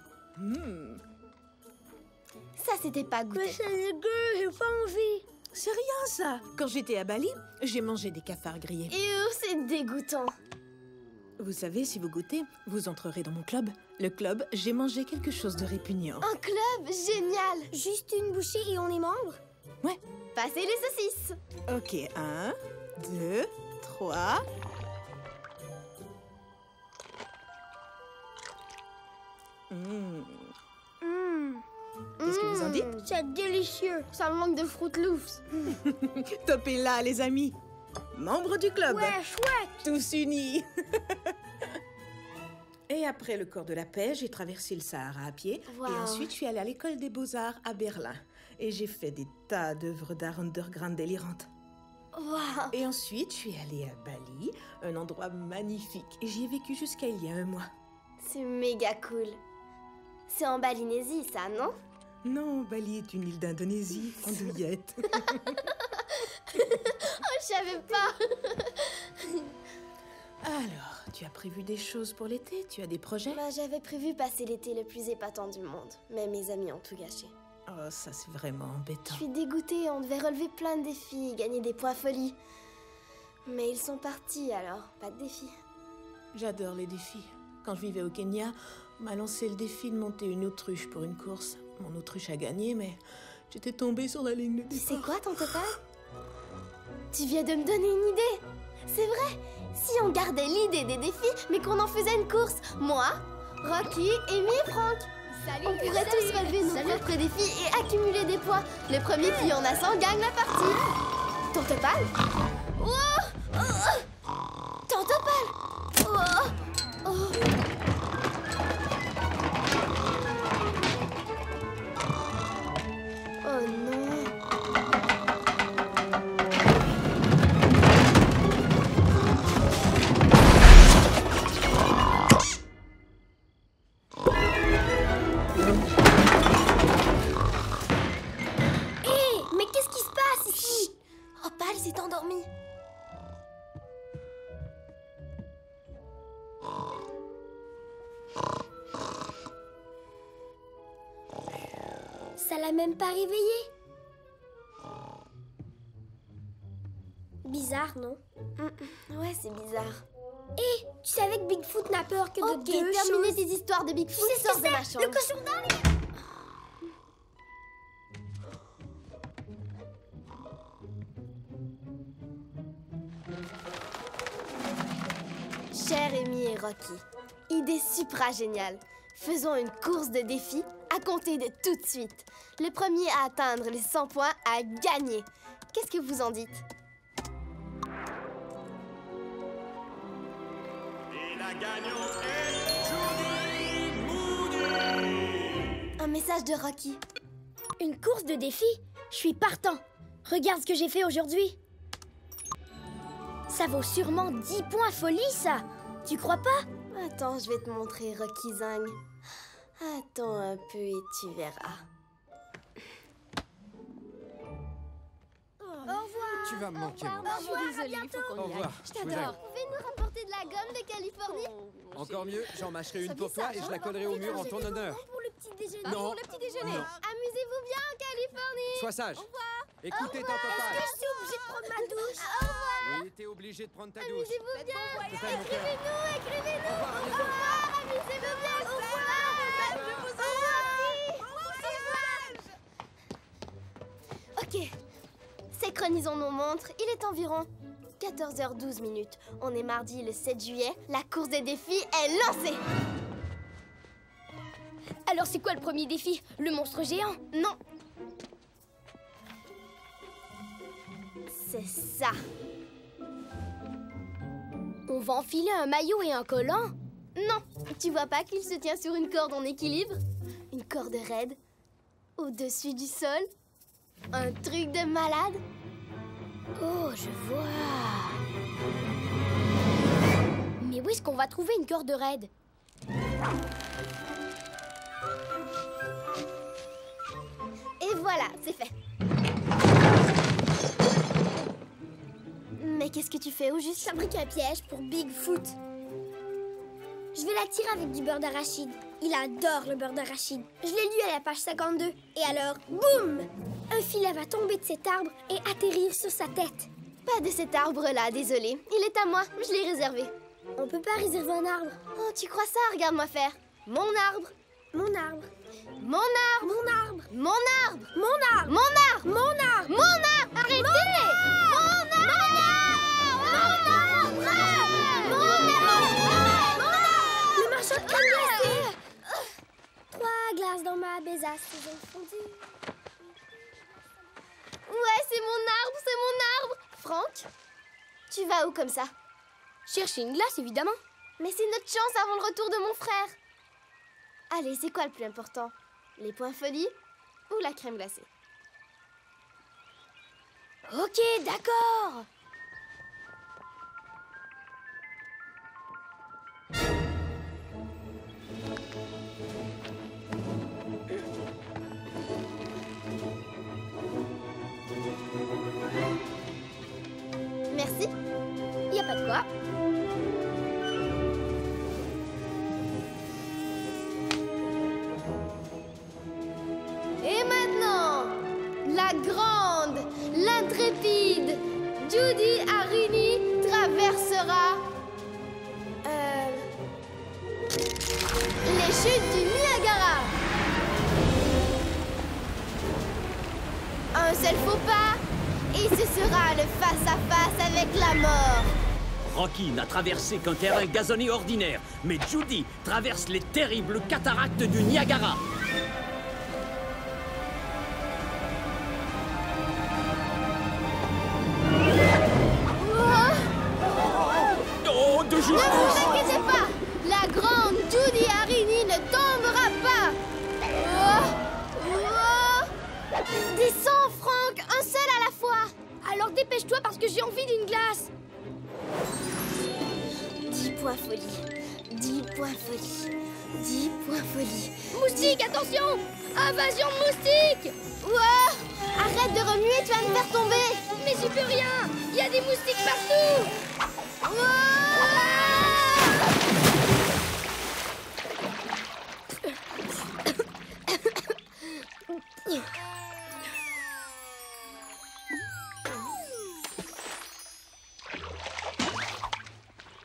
Ça, c'était pas goûté. Mais c'est dégueu, j'ai pas envie. C'est rien, ça. Quand j'étais à Bali, j'ai mangé des cafards grillés. C'est dégoûtant. Vous savez, si vous goûtez, vous entrerez dans mon club. Le club, j'ai mangé quelque chose de répugnant. Un club génial. Juste une bouchée et on est membre? Ouais. Passez les saucisses. Ok, 1, 2, 3... Qu'est-ce que vous en dites? C'est délicieux. Ça me manque de Fruit Loops. Topez là, les amis. Membres du club. Ouais, chouette. Tous unis. Et après le corps de la paix, j'ai traversé le Sahara à pied. Wow. Et ensuite, je suis allée à l'école des beaux-arts à Berlin. Et j'ai fait des tas d'œuvres d'art underground délirantes. Wow. Et ensuite, je suis allée à Bali, un endroit magnifique. Et j'y ai vécu jusqu'à il y a 1 mois. C'est méga cool. C'est en Balinaisie, ça, non? Non, Bali est une île d'Indonésie, en douillette. Oh, je savais pas. Alors, tu as prévu des choses pour l'été? Tu as des projets? J'avais prévu passer l'été le plus épatant du monde. Mais mes amis ont tout gâché. Oh, ça c'est vraiment Je embêtant. suis dégoûtée, on devait relever plein de défis et gagner des points folie. Mais ils sont partis alors, pas de défi. J'adore les défis. Quand je vivais au Kenya, on m'a lancé le défi de monter une autruche pour une course. Mon autruche a gagné, mais j'étais tombée sur la ligne de départ. C'est quoi ton total? Tu viens de me donner une idée. C'est vrai. Si on gardait l'idée des défis, mais qu'on en faisait une course. Moi, Rocky, Amy et Franck. On pourrait tous relever nos propres défis et accumuler des points. Le premier qui en a 100 gagne la partie. Ton total? Oh, ton total? Oh, oh. Oh non. Hé, mais qu'est-ce qui se passe ici? Opal s'est endormie. Ça l'a même pas réveillée. Bizarre, non? Ouais, c'est bizarre. Hé, Tu savais que Bigfoot n'a peur que de deux choses. Ok, terminez tes histoires de Bigfoot, sors de ma chambre. Le cochon d'Inde. Cher Amy et Rocky, idée supra géniale. Faisons une course de défis à compter de tout de suite. Le premier à atteindre les 100 points a gagné. Qu'est-ce que vous en dites? Et la gagnante est Judy Moody. Un message de Rocky. Une course de défis? Je suis partant. Regarde ce que j'ai fait aujourd'hui. Ça vaut sûrement 10 points folie, ça. Tu crois pas? Attends, je vais te montrer, Rocky Zang. Attends un peu et tu verras. Au revoir. Tu vas me manquer, Au moi. revoir, désolée, il faut qu'on y aille. revoir. Je t'adore. Vous pouvez nous rapporter de la gomme de Californie? Encore mieux, j'en mâcherai une pour toi et je la collerai au mur en ton honneur. Pour le petit déjeuner. Non. Pour le petit déjeuner. Non. Amusez-vous bien en Californie. Sois sage. Au revoir. Écoutez ton Est-ce papa. que je suis obligée de prendre ma douche? Au revoir. Oui, t'es obligé de prendre ta douche. Amusez-vous bien. Je t'aime, mon cœur. Écrivez-nous. Au revoir, à Au bientôt. revoir. Amusez-vous bien. Au revoir. Ok. Synchronisons nos montres. Il est environ 14h12 minutes. On est mardi le 7 juillet. La course des défis est lancée. Alors c'est quoi le premier défi? Le monstre géant? Non. C'est ça. On va enfiler un maillot et un collant? Non. Tu vois pas qu'il se tient sur une corde en équilibre? Une corde raide. Au-dessus du sol. Un truc de malade. Oh, je vois. Mais où est-ce qu'on va trouver une corde raide? Et voilà, c'est fait. Mais qu'est-ce que tu fais au juste? Je fabrique un piège pour Bigfoot. Je vais l'attirer avec du beurre d'arachide. Il adore le beurre d'arachide. Je l'ai lu à la page 52. Et alors, boum! Un filet va tomber de cet arbre et atterrir sur sa tête. Pas de cet arbre-là, désolé. Il est à moi, je l'ai réservé. On peut pas réserver un arbre. Oh, tu crois ça? Regarde-moi faire. Mon arbre. Mon arbre. Mon arbre. Mon arbre. Mon arbre. Mon arbre. Mon arbre. Mon arbre. Mon arbre. Arrêtez! Mon arbre. Le marchand de crème glacée. 3 glaces dans ma besace, ils ont fondu. Ouais, c'est mon arbre, c'est mon arbre. Franck, tu vas où comme ça? Chercher une glace, évidemment. Mais c'est notre chance avant le retour de mon frère. Allez, c'est quoi le plus important? Les points folie ou la crème glacée? Ok, d'accord. Merci. Y a pas de quoi. Et maintenant, la grande, l'intrépide Judy Arini traversera les chutes du Niagara. Un seul faux pas et ce sera le face-à-face avec la mort. Rocky n'a traversé qu'un terrain gazonné ordinaire, mais Judy traverse les terribles cataractes du Niagara. Oh, de Ne justice! vous inquiétez pas, la grande Judy Arini ne tombera pas. Des 100 francs, un seul à la fois. Alors dépêche-toi parce que j'ai envie d'une glace. 10 points folie, 10 points folie, 10 points folie. Moustique, attention! Invasion de moustiques! Wow! Arrête de remuer, tu vas me faire tomber. Mais j'y peux rien! Il y a des moustiques partout!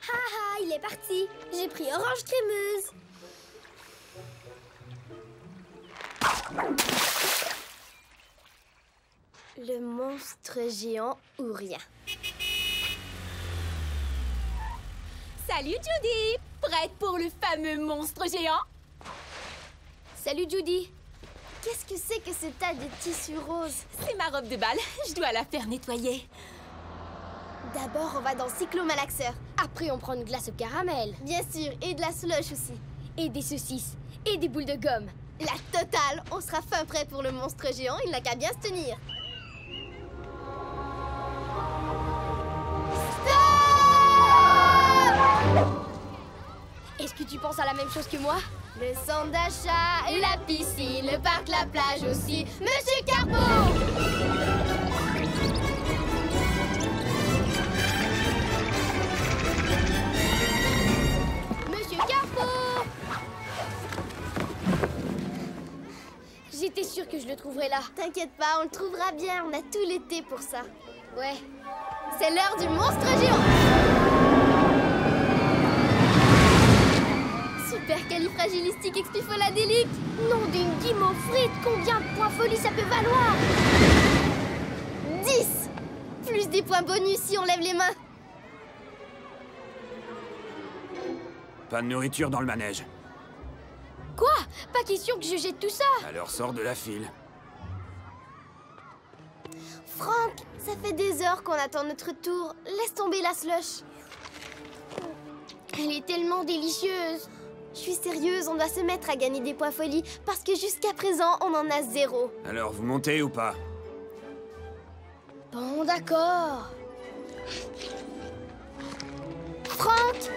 Haha, il est parti! pris orange crémeuse. Le monstre géant ou rien. Salut Judy! Prête pour le fameux monstre géant? Salut Judy. Qu'est-ce que c'est que ce tas de tissus roses? C'est ma robe de bal, je dois la faire nettoyer. D'abord, on va dans Cyclomalaxeur. Après, on prend une glace au caramel. Bien sûr, et de la slush aussi. Et des saucisses. Et des boules de gomme. La totale! On sera fin prêt pour le monstre géant, il n'a qu'à bien se tenir. Est-ce que tu penses à la même chose que moi? Le centre d'achat, la piscine, le parc, la plage aussi. Monsieur Carpeau! Monsieur Carpeau! J'étais sûre que je le trouverais là. T'inquiète pas, on le trouvera bien. On a tout l'été pour ça. Ouais. C'est l'heure du monstre géant! Supercalifragilistique-expifoladélique! Nom d'une guimauve frite, combien de points folie ça peut valoir? 10! Plus des points bonus si on lève les mains. Pas de nourriture dans le manège. Quoi? Pas question que je jette tout ça. Alors sors de la file. Franck, ça fait des heures qu'on attend notre tour. Laisse tomber la slush. Elle est tellement délicieuse. Je suis sérieuse, on doit se mettre à gagner des points folie parce que jusqu'à présent, on en a 0. Alors vous montez ou pas? Bon, d'accord. Franck!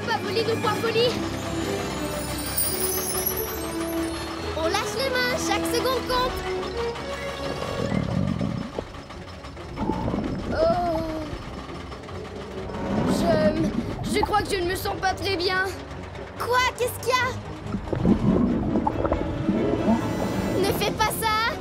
Pas volé de points folie. On lâche les mains, chaque seconde compte. Oh. Je crois que je ne me sens pas très bien. Quoi? Qu'est-ce qu'il y a? Ne fais pas ça.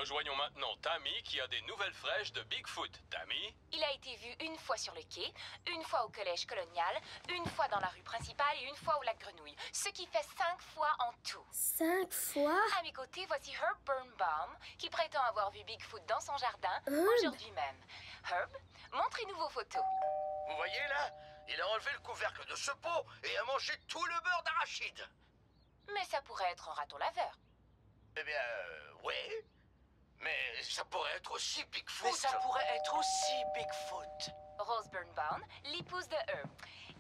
Rejoignons maintenant Tammy qui a des nouvelles fraîches de Bigfoot. Tammy? Il a été vu une fois sur le quai, une fois au collège colonial, une fois dans la rue principale et une fois au lac Grenouille. Ce qui fait 5 fois en tout. 5 fois? À mes côtés, voici Herb Birnbaum qui prétend avoir vu Bigfoot dans son jardin aujourd'hui même. Herb, montrez-nous vos photos. Vous voyez là? Il a enlevé le couvercle de ce pot et a mangé tout le beurre d'arachide. Mais ça pourrait être un raton laveur. Eh bien, oui. Mais ça pourrait être aussi Bigfoot. Mais ça pourrait être aussi Bigfoot. Rose Birnbaum, l'épouse de Herb.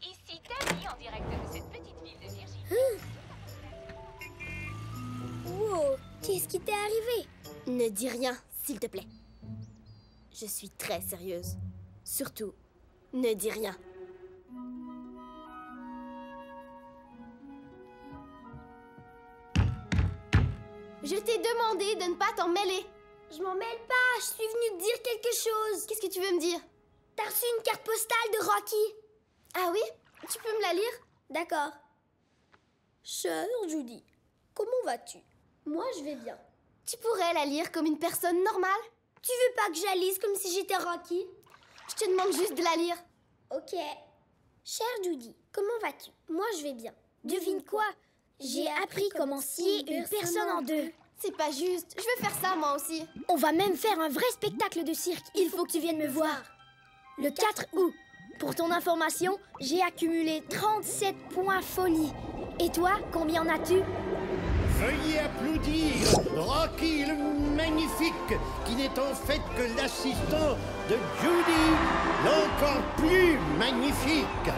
Ici Tammy en direct de cette petite ville de Virginie. Wow, qu'est-ce qui t'est arrivé? Ne dis rien, s'il te plaît. Je suis très sérieuse. Surtout, ne dis rien. Je t'ai demandé de ne pas t'en mêler. Je m'en mêle pas, je suis venue te dire quelque chose. Qu'est-ce que tu veux me dire? T'as reçu une carte postale de Rocky. Ah oui? Tu peux me la lire? D'accord. Chère Judy, comment vas-tu? Moi, je vais bien. Tu pourrais la lire comme une personne normale? Tu veux pas que je la lise comme si j'étais Rocky? Je te demande juste de la lire. Ok. Chère Judy, comment vas-tu? Moi, je vais bien. Devine quoi? J'ai appris comment scier une personne en deux. C'est pas juste. Je veux faire ça, moi aussi. On va même faire un vrai spectacle de cirque. Il faut que tu viennes me voir. Le 4 août. Pour ton information, j'ai accumulé 37 points folie. Et toi, combien en as-tu? Veuillez applaudir Rocky le Magnifique, qui n'est en fait que l'assistant de Judy, l'encore plus magnifique.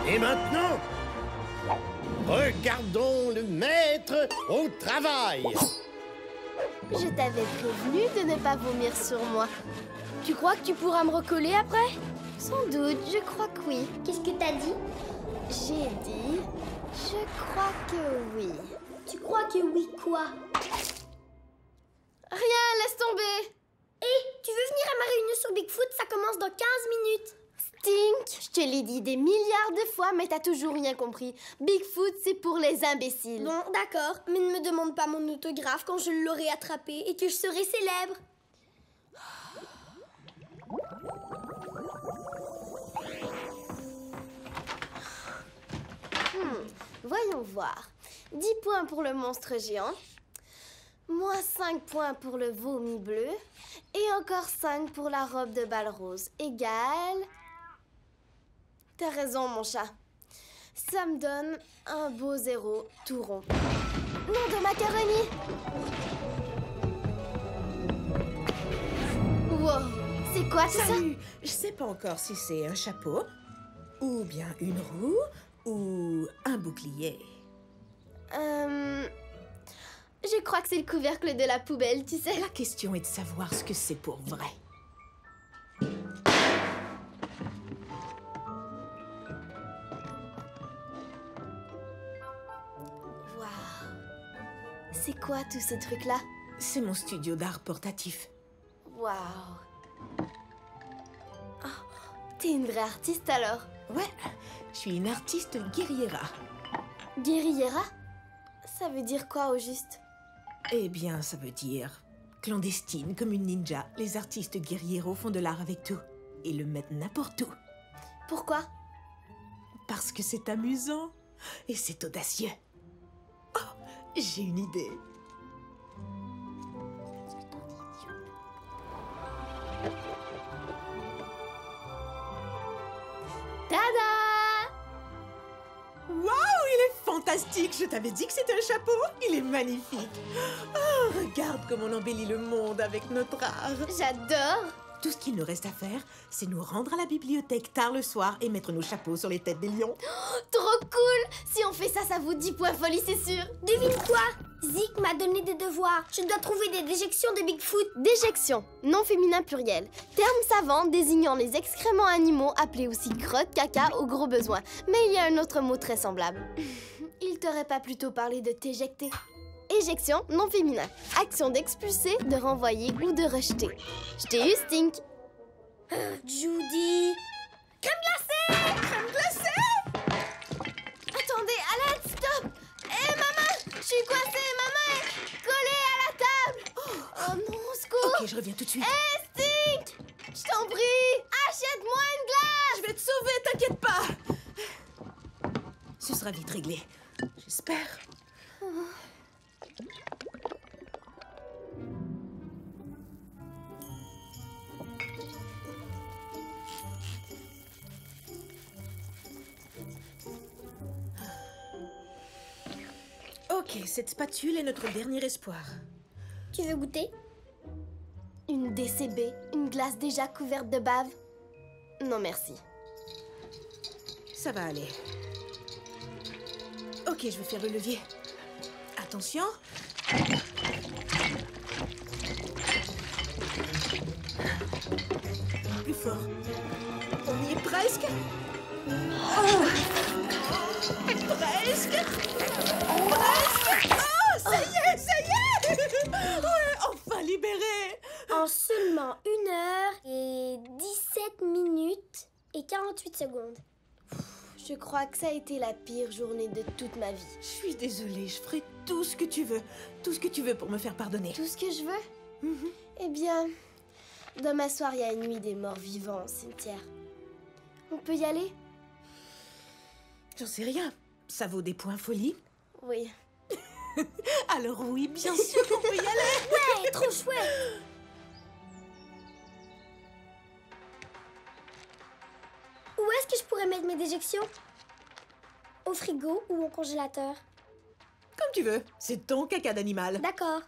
Et maintenant, regardons le maître au travail. Je t'avais prévenu de ne pas vomir sur moi. Tu crois que tu pourras me recoller après? Sans doute, je crois que oui. Qu'est-ce que t'as dit? J'ai dit... Je crois que oui. Tu crois que oui quoi? Rien, laisse tomber. Hé, tu veux venir à ma réunion sur Bigfoot? Ça commence dans 15 minutes. Stink, je te l'ai dit des milliards de fois, mais t'as toujours rien compris. Bigfoot, c'est pour les imbéciles. Bon, d'accord, mais ne me demande pas mon autographe quand je l'aurai attrapé et que je serai célèbre. Voyons voir. 10 points pour le monstre géant. Moins 5 points pour le vomi bleu. Et encore 5 pour la robe de bal rose. Égale... T'as raison, mon chat. Ça me donne un beau 0 tout rond. Nom de macaroni! Wow! C'est quoi tout ça? Salut! Je sais pas encore si c'est un chapeau, ou bien une roue, ou un bouclier. Je crois que c'est le couvercle de la poubelle, tu sais. La question est de savoir ce que c'est pour vrai. Waouh! C'est quoi tous ces trucs-là? C'est mon studio d'art portatif. Waouh! Oh, t'es une vraie artiste alors? Ouais, je suis une artiste guerriera. Guerriera? Ça veut dire quoi au juste? Eh bien, ça veut dire clandestine comme une ninja. Les artistes guerrieros font de l'art avec tout et le mettent n'importe où. Pourquoi? Parce que c'est amusant et c'est audacieux. Oh, j'ai une idée. Tada! Waouh, il est fantastique! Je t'avais dit que c'était un chapeau. Il est magnifique. Oh, regarde comme on embellit le monde avec notre art. J'adore! Tout ce qu'il nous reste à faire, c'est nous rendre à la bibliothèque tard le soir et mettre nos chapeaux sur les têtes des lions. Oh, trop cool! Si on fait ça, ça vaut 10 points folie, c'est sûr! Devine quoi? Zik m'a donné des devoirs. Je dois trouver des déjections de Bigfoot. Déjection, non féminin pluriel. Terme savant désignant les excréments animaux appelés aussi crotte, caca ou gros besoin. Mais il y a un autre mot très semblable. Il t'aurait pas plutôt parlé de t'éjecter? Éjection, non féminin. Action d'expulser, de renvoyer ou de rejeter. Je t'ai eu, Stink. Judy. Crème glacée! Crème glacée! Attendez, à l'aide, stop! Hé, maman! Je suis coincée, maman est collée à la table! Oh non, au secours! Ok, je reviens tout de suite. Hé, Stink! Je t'en prie! Achète-moi une glace! Je vais te sauver, t'inquiète pas! Ce sera vite réglé. J'espère. Ok, cette spatule est notre dernier espoir. Tu veux goûter? Une DCB, une glace déjà couverte de bave? Non, merci. Ça va aller. Ok, je vais faire le levier. Attention. Plus fort. On y est presque. Oh. Presque. Presque. Oh, ça y est, ça y est. Ouais, enfin libéré. En seulement 1 heure et 17 minutes et 48 secondes. Je crois que ça a été la pire journée de toute ma vie. Je suis désolée, je ferai tout ce que tu veux. Tout ce que tu veux pour me faire pardonner. Tout ce que je veux? Eh bien, demain soir, il y a une nuit des morts vivants au cimetière. On peut y aller? J'en sais rien. Ça vaut des points folie? Oui. Alors oui, bien sûr qu'on peut y aller. Ouais, trop chouette. Où est-ce que je pourrais mettre mes déjections? Au frigo ou au congélateur? Comme tu veux. C'est ton caca d'animal. D'accord.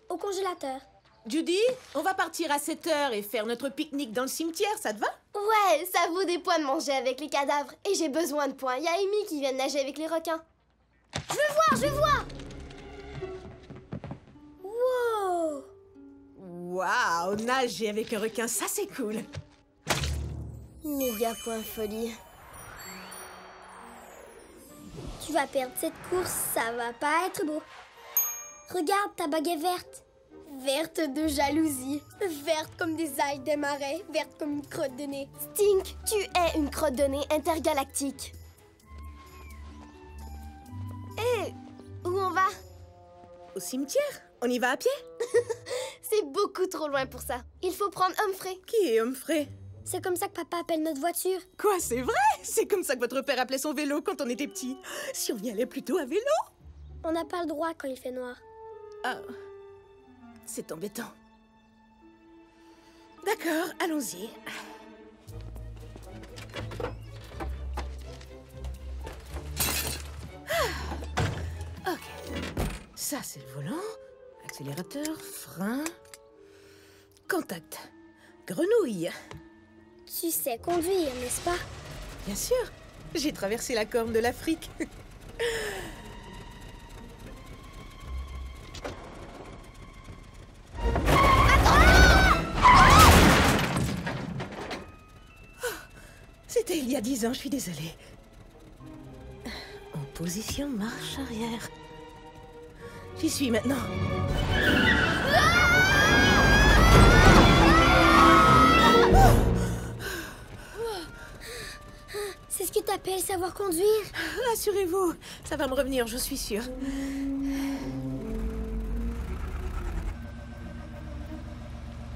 Au congélateur. Judy, on va partir à 7 h et faire notre pique-nique dans le cimetière, ça te va? Ouais, ça vaut des points de manger avec les cadavres. Et j'ai besoin de points. Il y a Amy qui vient de nager avec les requins. Je veux voir, je veux voir. Wow. Waouh, nager avec un requin, ça c'est cool. Méga point folie. Tu vas perdre cette course, ça va pas être beau. Regarde, ta bague est verte. Verte de jalousie. Verte comme des algues des marais, verte comme une crotte de nez. Stink, tu es une crotte de nez intergalactique. Hé, où on va? Au cimetière? On y va à pied? C'est beaucoup trop loin pour ça. Il faut prendre Humphrey. Qui est Humphrey? C'est comme ça que papa appelle notre voiture. Quoi, c'est vrai? C'est comme ça que votre père appelait son vélo quand on était petit. Si on y allait plutôt à vélo? On n'a pas le droit quand il fait noir. Ah, c'est embêtant. D'accord, allons-y. Ah. Ok. Ça, c'est le volant. Accélérateur, frein. Contact. Grenouille. Tu sais conduire, n'est-ce pas? Bien sûr. J'ai traversé la corne de l'Afrique. C'était il y a 10 ans, je suis désolée. En position marche arrière. J'y suis maintenant. C'est ce que t'appelles savoir conduire? Rassurez-vous, ça va me revenir, je suis sûre.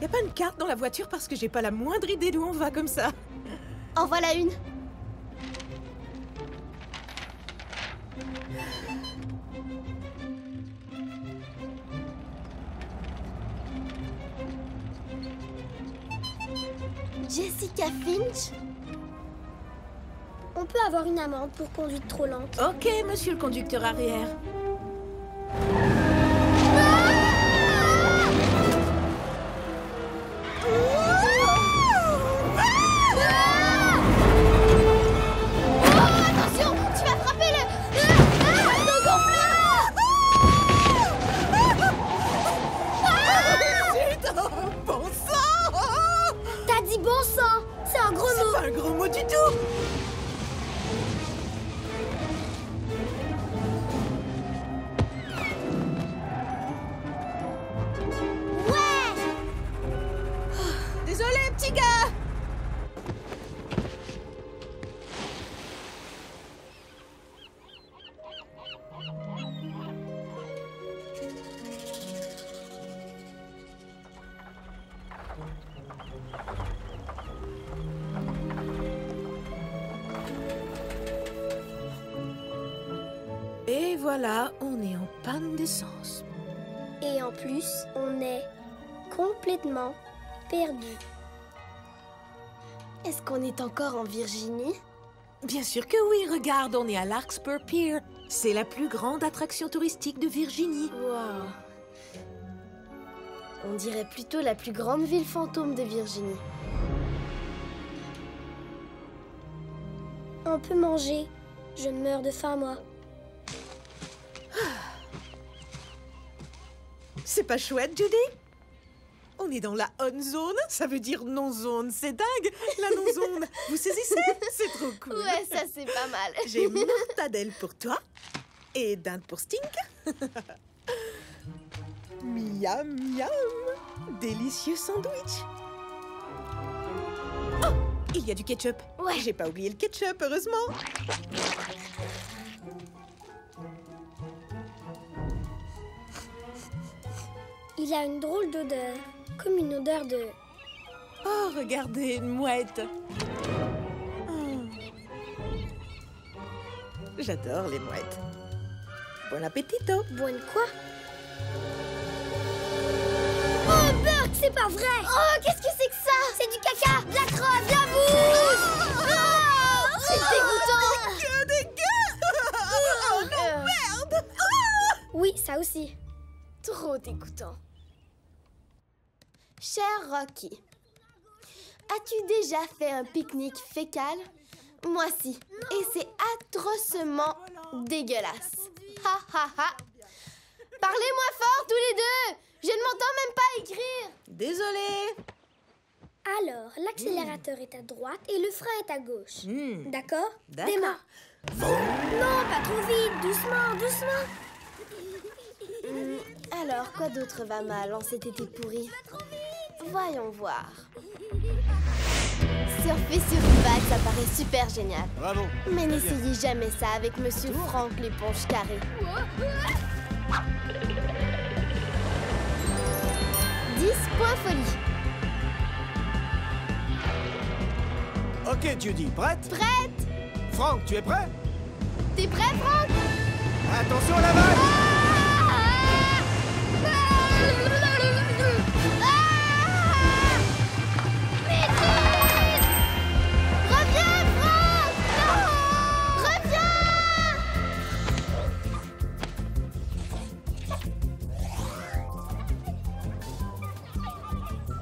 Y a pas une carte dans la voiture parce que j'ai pas la moindre idée d'où on va comme ça. En voilà une. Jessica Finch? On peut avoir une amende pour conduite trop lente. Ok, monsieur le conducteur arrière. Attention, tu vas frapper le C'est un bon sang! T'as dit bon sang! C'est un gros mot! C'est pas un gros mot du tout! Désolé, petit gars! Et voilà, on est en panne d'essence. Et en plus, on est complètement perdu. Est-ce qu'on est encore en Virginie? Bien sûr que oui, regarde, on est à Larkspur Pier. C'est la plus grande attraction touristique de Virginie. Wow. On dirait plutôt la plus grande ville fantôme de Virginie. On peut manger. Je meurs de faim, moi. C'est pas chouette, Judy? On est dans la on-zone, ça veut dire non-zone. C'est dingue, la non-zone. Vous saisissez? C'est trop cool. Ouais, ça c'est pas mal. J'ai mortadelle pour toi et dinde pour Stink. Miam, miam. Délicieux sandwich. Oh, il y a du ketchup. Ouais. J'ai pas oublié le ketchup, heureusement. Il a une drôle d'odeur. Comme une odeur de... Oh, regardez, une mouette. Oh. J'adore les mouettes. Bon appétito. Bonne quoi? Oh, Burk, c'est pas vrai! Oh, qu'est-ce que c'est que ça? C'est du caca, de la crotte, de la bouse! C'est dégoûtant! Dégueu! Oh non, merde! Oui, ça aussi. Trop dégoûtant. Cher Rocky, as-tu déjà fait un pique-nique fécal? Moi si. Et c'est atrocement dégueulasse. Ha ha ha! Parlez-moi fort tous les deux! Je ne m'entends même pas écrire! Désolée. Alors, l'accélérateur est à droite et le frein est à gauche. D'accord? D'accord. Démarre. Non, pas trop vite. Doucement, doucement. Alors, quoi d'autre va mal en cet été pourri? Voyons voir. Surfer sur une vague, ça paraît super génial. Bravo. Mais n'essayez jamais ça avec Monsieur Franck l'éponge carrée. 10 points folie. Ok, Judy, prête? Prête? Franck, tu es prêt? T'es prêt, Franck? Attention à la vague! Reviens, Franck! Non! Reviens!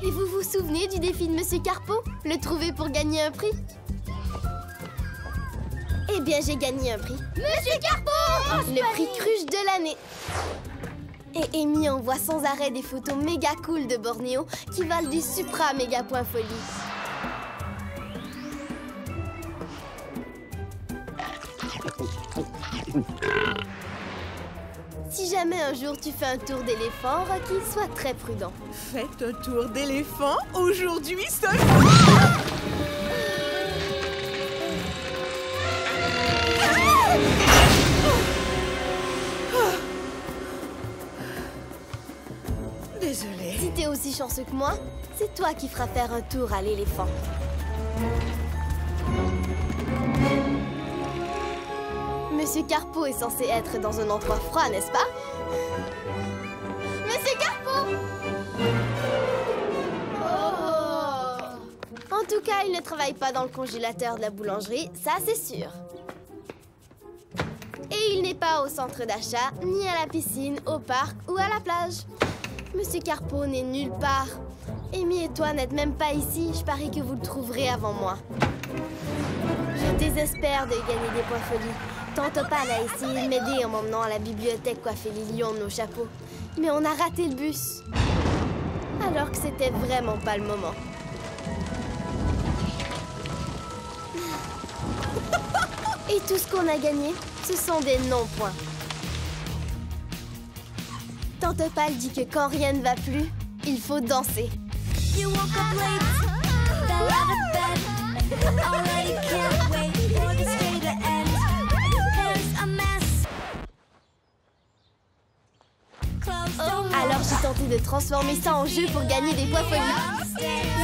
Et vous vous souvenez du défi de Monsieur Carpeau? Le trouver pour gagner un prix? Eh bien, j'ai gagné un prix. Monsieur Carpeau! Le prix cruche de l'année. Et Amy envoie sans arrêt des photos méga cool de Bornéo qui valent du supra méga point folie. Si jamais un jour tu fais un tour d'éléphant, Rocky, sois très prudent. Faites un tour d'éléphant aujourd'hui seul. Désolée. Si t'es aussi chanceux que moi, c'est toi qui feras faire un tour à l'éléphant. Monsieur Carpeau est censé être dans un endroit froid, n'est-ce pas? Monsieur Carpeau! Oh! En tout cas, il ne travaille pas dans le congélateur de la boulangerie, ça c'est sûr. Et il n'est pas au centre d'achat, ni à la piscine, au parc ou à la plage. Monsieur Carpeau n'est nulle part. Amy et toi n'êtes même pas ici, je parie que vous le trouverez avant moi. Je désespère de gagner des points folie. Tante Opale a essayé de m'aider en m'emmenant à la bibliothèque coiffer les lions de nos chapeaux. Mais on a raté le bus. Alors que c'était vraiment pas le moment. Et tout ce qu'on a gagné, ce sont des non-points. Tante Opale dit que quand rien ne va plus, il faut danser. You woke up late, fell out of bed, already can't wait for this day to end. There's a mess. Alors j'ai tenté de transformer ça en jeu pour gagner des points folie.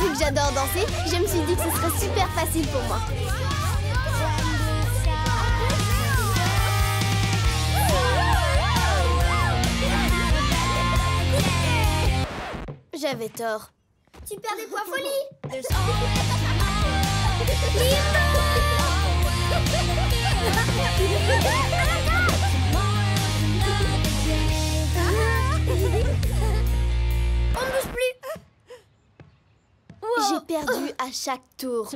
Vu que j'adore danser, je me suis dit que ce serait super facile pour moi. J'avais tort. Tu perds des points folie. On ne bouge plus. J'ai perdu à chaque tour.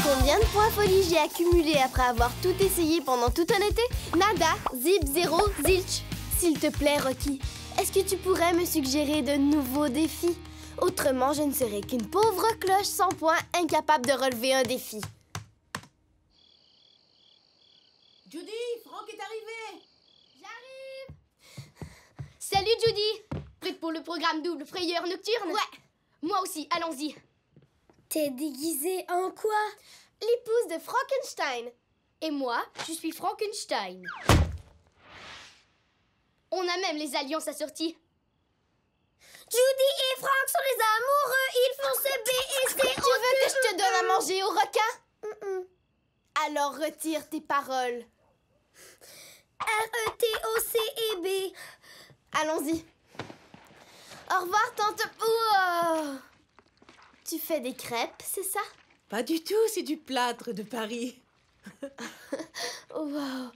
Combien de points folie j'ai accumulé après avoir tout essayé pendant tout un été? Nada, zip, zéro, zilch. S'il te plaît, Rocky, est-ce que tu pourrais me suggérer de nouveaux défis? Autrement, je ne serai qu'une pauvre cloche sans points, incapable de relever un défi. Judy, Franck est arrivé. J'arrive. Salut, Judy. Prête pour le programme double frayeur nocturne? Ouais. Moi aussi, allons-y. T'es déguisée en quoi? L'épouse de Frankenstein. Et moi, je suis Frankenstein. On a même les alliances assorties. Judy et Franck sont les amoureux. Ils font se baiser. Tu veux que je te donne à manger au requin? Alors retire tes paroles. R-E-T-O-C-E-B. Allons-y. Au revoir, tante... Oh. Tu fais des crêpes, c'est ça? Pas du tout, c'est du plâtre de Paris. Wow.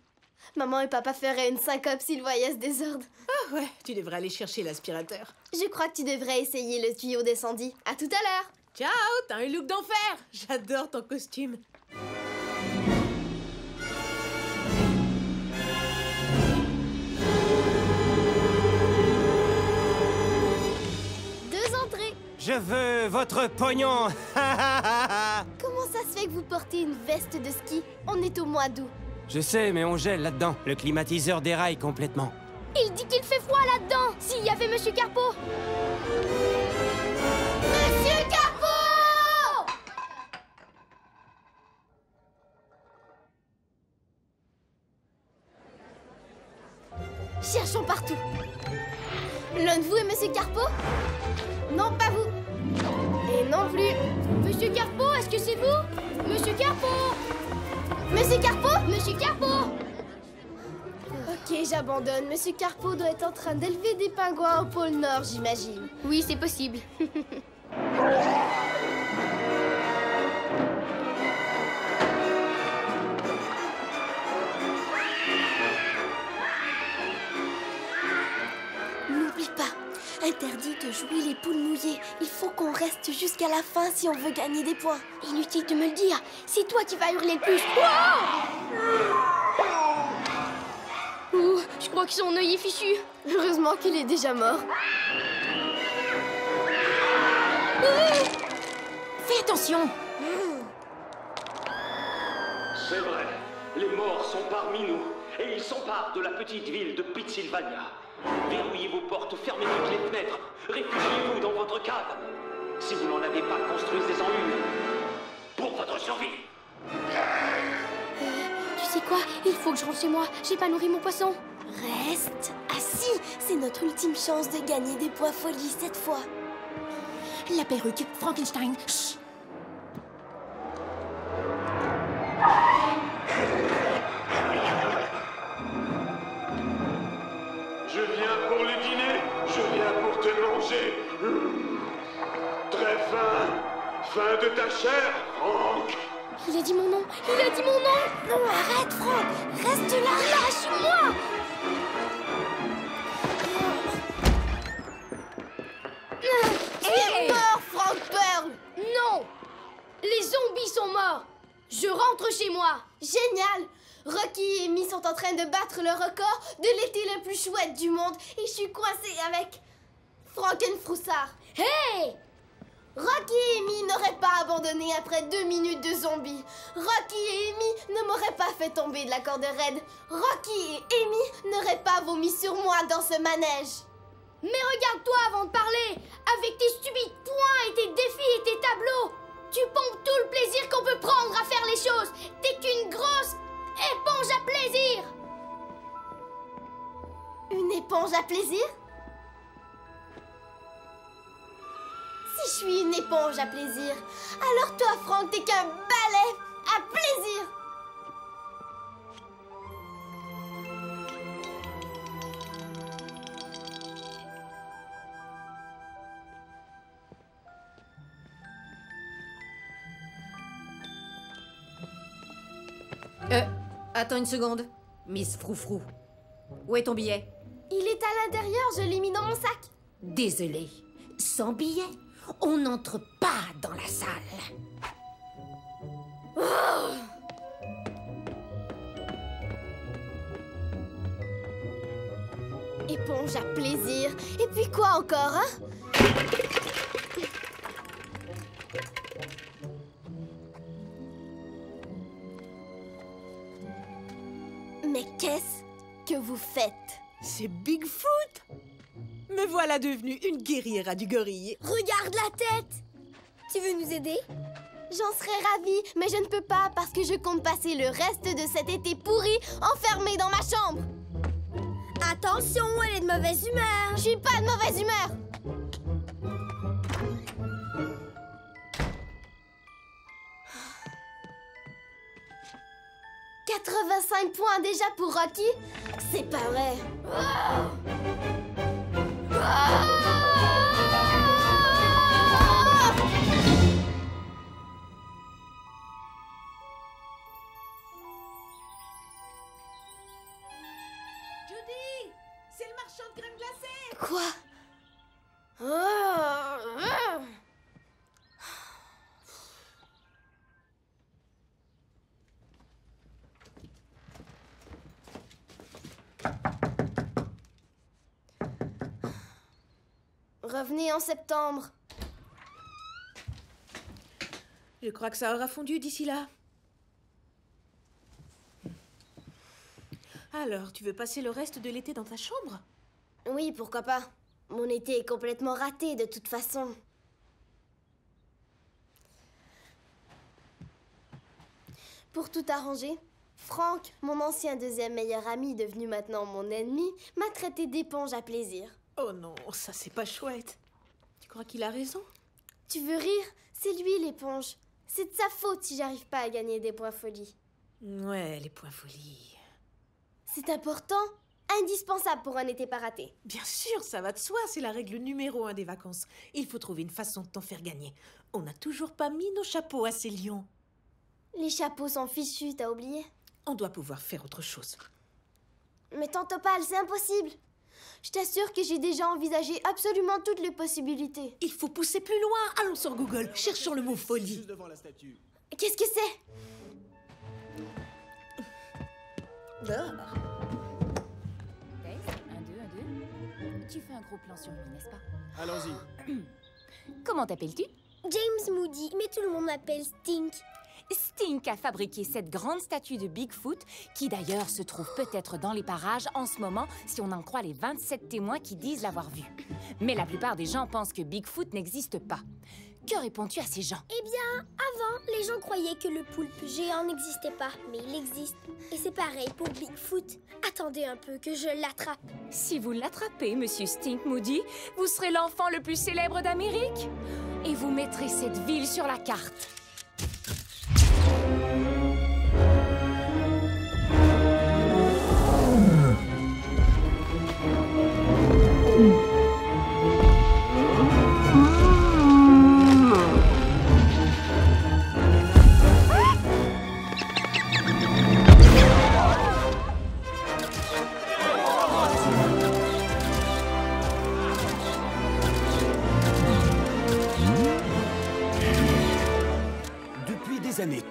Maman et papa feraient une syncope s'ils voyaient ce désordre. Ah ouais, tu devrais aller chercher l'aspirateur. Je crois que tu devrais essayer le tuyau d'incendie. À tout à l'heure. Ciao, t'as un look d'enfer. J'adore ton costume. Deux entrées. Je veux votre pognon. Comment ça se fait que vous portez une veste de ski? On est au mois d'août. Je sais, mais on gèle là-dedans. Le climatiseur déraille complètement. Il dit qu'il fait froid là-dedans. S'il y avait Monsieur Carpeau. Monsieur Carpeau! Cherchons partout. L'un de vous est Monsieur Carpeau? Non, pas vous. Et non plus. Monsieur Carpeau, est-ce que c'est vous? Monsieur Carpeau! Monsieur Carpeau? Monsieur Carpeau! Ok, j'abandonne. Monsieur Carpeau doit être en train d'élever des pingouins au pôle Nord, j'imagine. Oui, c'est possible. N'oublie pas, interdit de jouer les poules mouillées. Il faut qu'on reste jusqu'à la fin si on veut gagner des points. Inutile de me le dire. C'est toi qui vas hurler le plus. Ouh, je crois que son œil est fichu. Heureusement qu'il est déjà mort. Fais attention. C'est vrai, les morts sont parmi nous, et ils s'emparent de la petite ville de Pittsylvania. Verrouillez vos portes, fermez toutes les fenêtres, réfugiez-vous dans votre cave. Si vous n'en avez pas, construisez-en une. Pour votre survie. Tu sais quoi? Il faut que je rentre chez moi. J'ai pas nourri mon poisson. Reste assis. C'est notre ultime chance de gagner des points folie cette fois. La perruque, Frankenstein. Chut. Je viens pour le dîner, je viens pour te manger. Très faim. Faim de ta chair, Franck. Il a dit mon nom. Il a dit mon nom. Non, arrête, Franck. Reste là. Lâche-moi. Tu es mort, Frank Pearl. Non. Les zombies sont morts. Je rentre chez moi. Génial. Rocky et Amy sont en train de battre le record de l'été le plus chouette du monde et je suis coincée avec Frankenfroussard. Hey! Rocky et Amy n'auraient pas abandonné après 2 minutes de zombies. Rocky et Amy ne m'auraient pas fait tomber de la corde raide. Rocky et Amy n'auraient pas vomi sur moi dans ce manège. Mais regarde-toi avant de parler. Avec tes stupides points et tes défis et tes tableaux, tu pompes tout le plaisir qu'on peut prendre à faire les choses. T'es qu'une grosse éponge à plaisir. Une éponge à plaisir? Si je suis une éponge à plaisir, alors toi, Franck, t'es qu'un balai à plaisir. Attends une seconde. Miss Froufrou. Où est ton billet? Il est à l'intérieur, je l'ai mis dans mon sac. Désolée. Sans billet, on n'entre pas dans la salle. Oh! Éponge à plaisir. Et puis quoi encore, hein? Mais qu'est-ce que vous faites? C'est Bigfoot! Me voilà devenue une guerrière du gorille. Regarde la tête! Tu veux nous aider? J'en serais ravie, mais je ne peux pas parce que je compte passer le reste de cet été pourri enfermée dans ma chambre. Attention, elle est de mauvaise humeur. Je suis pas de mauvaise humeur. « 85 points déjà pour Rocky? C'est pas vrai. Quoi? Revenez en septembre. Je crois que ça aura fondu d'ici là. Alors, tu veux passer le reste de l'été dans ta chambre? Oui, pourquoi pas. Mon été est complètement raté de toute façon. Pour tout arranger, Frank, mon ancien deuxième meilleur ami devenu maintenant mon ennemi, m'a traité d'éponge à plaisir. Oh non, ça c'est pas chouette. Tu crois qu'il a raison? Tu veux rire? C'est lui l'éponge. C'est de sa faute si j'arrive pas à gagner des points folie. Ouais, les points folie. C'est important, indispensable pour un été pas raté. Bien sûr, ça va de soi, c'est la règle numéro 1 des vacances. Il faut trouver une façon de t'en faire gagner. On n'a toujours pas mis nos chapeaux à ces lions. Les chapeaux sont fichus, t'as oublié? On doit pouvoir faire autre chose. Mais Tante Opale, c'est impossible. Je t'assure que j'ai déjà envisagé absolument toutes les possibilités. Il faut pousser plus loin. Allons sur Google, cherchons le mot folie. Juste devant la statue. Qu'est-ce que c'est? Test, 1, 2, 1, 2. Tu fais un gros plan sur lui, n'est-ce pas? Allons-y. Comment t'appelles-tu? James Moody, mais tout le monde m'appelle Stink. Stink a fabriqué cette grande statue de Bigfoot, qui d'ailleurs se trouve peut-être dans les parages en ce moment, si on en croit les 27 témoins qui disent l'avoir vu. Mais la plupart des gens pensent que Bigfoot n'existe pas. Que réponds-tu à ces gens? Eh bien, avant, les gens croyaient que le poulpe géant n'existait pas, mais il existe. Et c'est pareil pour Bigfoot. Attendez un peu que je l'attrape. Si vous l'attrapez, Monsieur Stink Moody, vous serez l'enfant le plus célèbre d'Amérique. Et vous mettrez cette ville sur la carte.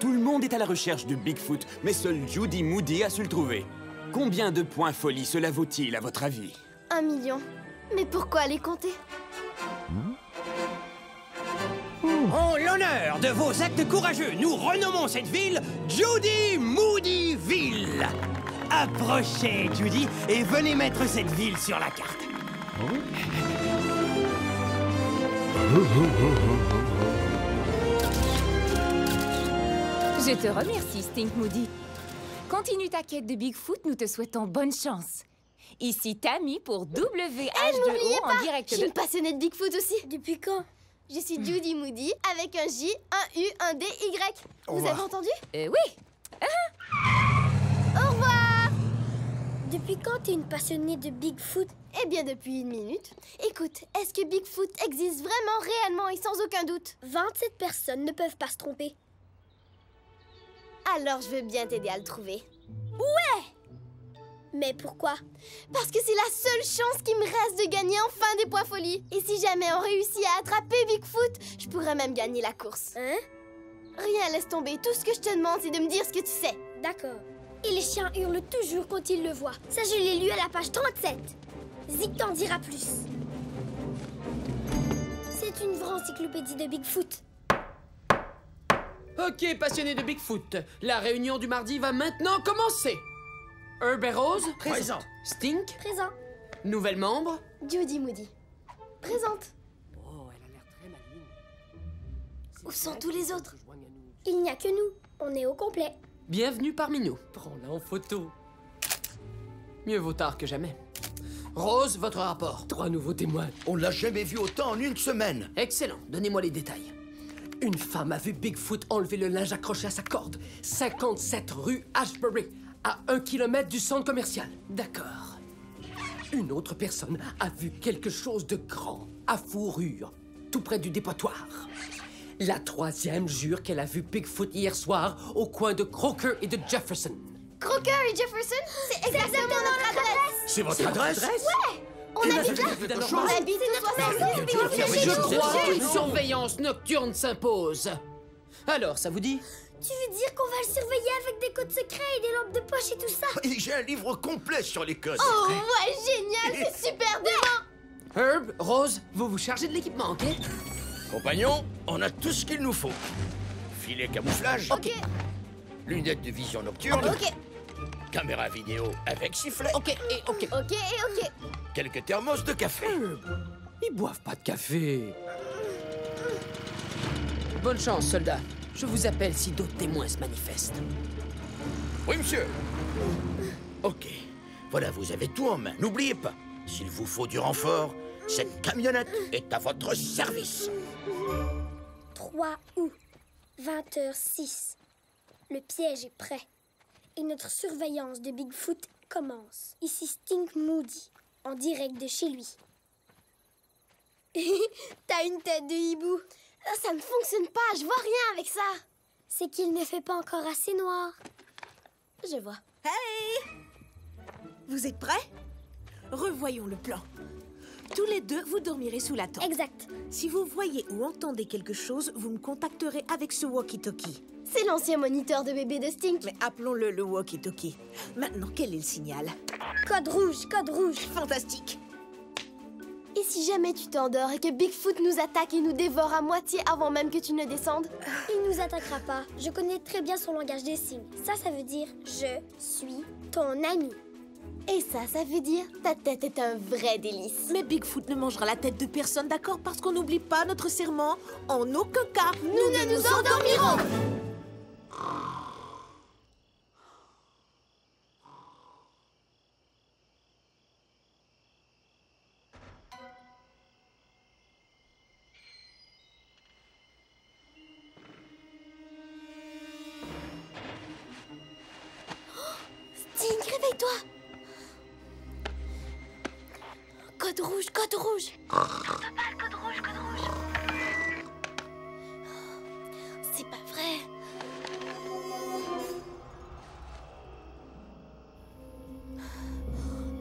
Tout le monde est à la recherche de Bigfoot, mais seul Judy Moody a su le trouver. Combien de points folie cela vaut-il, à votre avis? 1 million. Mais pourquoi les compter? En l'honneur de vos actes courageux, nous renommons cette ville Judy Moodyville. Approchez, Judy, et venez mettre cette ville sur la carte. Je te remercie, Stink Moody. Continue ta quête de Bigfoot, nous te souhaitons bonne chance. Ici Tammy pour WH2O en direct de... Je suis une passionnée de Bigfoot aussi. Depuis quand? Je suis Judy Moody avec un J, un U, un D, Y. Vous avez entendu? Oui. Au revoir. Depuis quand t'es une passionnée de Bigfoot? Eh bien, depuis 1 minute. Écoute, est-ce que Bigfoot existe vraiment, réellement et sans aucun doute? 27 personnes ne peuvent pas se tromper. Alors, je veux bien t'aider à le trouver. Ouais! Mais pourquoi? Parce que c'est la seule chance qui me reste de gagner enfin des points folie. Et si jamais on réussit à attraper Bigfoot, je pourrais même gagner la course. Hein? Rien, laisse tomber. Tout ce que je te demande, c'est de me dire ce que tu sais. D'accord. Et les chiens hurlent toujours quand ils le voient. Ça, je l'ai lu à la page 37. Zik t'en dira plus. C'est une vraie encyclopédie de Bigfoot. Ok, passionnés de Bigfoot, la réunion du mardi va maintenant commencer. Herb et Rose? Présent. Stink? Présent. Nouvelle membre? Judy Moody. Présente. Oh, elle a l'air très maligne. Où sont tous les autres? Il n'y a que nous. On est au complet. Bienvenue parmi nous. Prends-la en photo. Mieux vaut tard que jamais. Rose, votre rapport. 3 nouveaux témoins. On l'a jamais vu autant en 1 semaine. Excellent, donnez-moi les détails. Une femme a vu Bigfoot enlever le linge accroché à sa corde. 57 rue Ashbury, à 1 kilomètre du centre commercial. D'accord. Une autre personne a vu quelque chose de grand, à fourrure, tout près du dépotoir. La 3e jure qu'elle a vu Bigfoot hier soir au coin de Croker et de Jefferson. Croker et Jefferson? C'est exactement notre adresse. C'est votre adresse? Ouais! On On habite là. On habite Je crois qu'une surveillance nocturne s'impose. Alors, ça vous dit? Tu veux dire qu'on va le surveiller avec des codes secrets et des lampes de poche et tout ça? Et j'ai un livre complet sur les codes. Oh ouais, génial, c'est super dément. Herb, Rose, vous vous chargez de l'équipement, ok? Compagnons, on a tout ce qu'il nous faut. Filet camouflage. Ok. Lunettes de vision nocturne. Ok. Caméra vidéo avec sifflet. Ok, et ok. Ok, et ok. Quelques thermos de café. Ils boivent pas de café. Bonne chance, soldat. Je vous appelle si d'autres témoins se manifestent. Oui, monsieur. Ok. Voilà, vous avez tout en main. N'oubliez pas, s'il vous faut du renfort, cette camionnette est à votre service. 3 août, 20h06. Le piège est prêt. Et notre surveillance de Bigfoot commence. Ici Stink Moody, en direct de chez lui. T'as une tête de hibou. Ça ne fonctionne pas, je vois rien avec ça. C'est qu'il ne fait pas encore assez noir. Je vois. Hey! Vous êtes prêts? Revoyons le plan. Tous les deux, vous dormirez sous la tente. Exact. Si vous voyez ou entendez quelque chose, vous me contacterez avec ce walkie-talkie. C'est l'ancien moniteur de bébé de Stink. Mais appelons-le le walkie-talkie. Maintenant, quel est le signal? Code rouge, code rouge. Fantastique. Et si jamais tu t'endors et que Bigfoot nous attaque et nous dévore à moitié avant même que tu ne descendes? Il nous attaquera pas. Je connais très bien son langage des signes. Ça veut dire « Je suis ton ami ». Et ça veut dire « Ta tête est un vrai délice ». Mais Bigfoot ne mangera la tête de personne, d'accord? Parce qu'on n'oublie pas notre serment. En aucun cas, nous ne nous endormirons. Stink, réveille-toi. Code rouge, code rouge. Code rouge, code rouge. C'est pas vrai.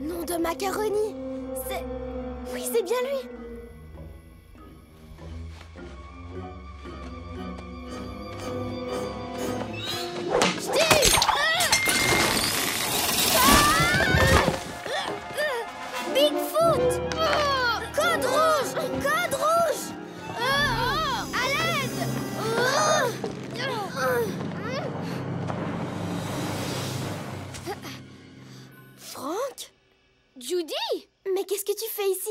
Nom de macaroni. C'est... Oui, c'est bien lui. Bigfoot! Code rouge! Code rouge! À l'aide! Franck? Judy? Mais qu'est-ce que tu fais ici?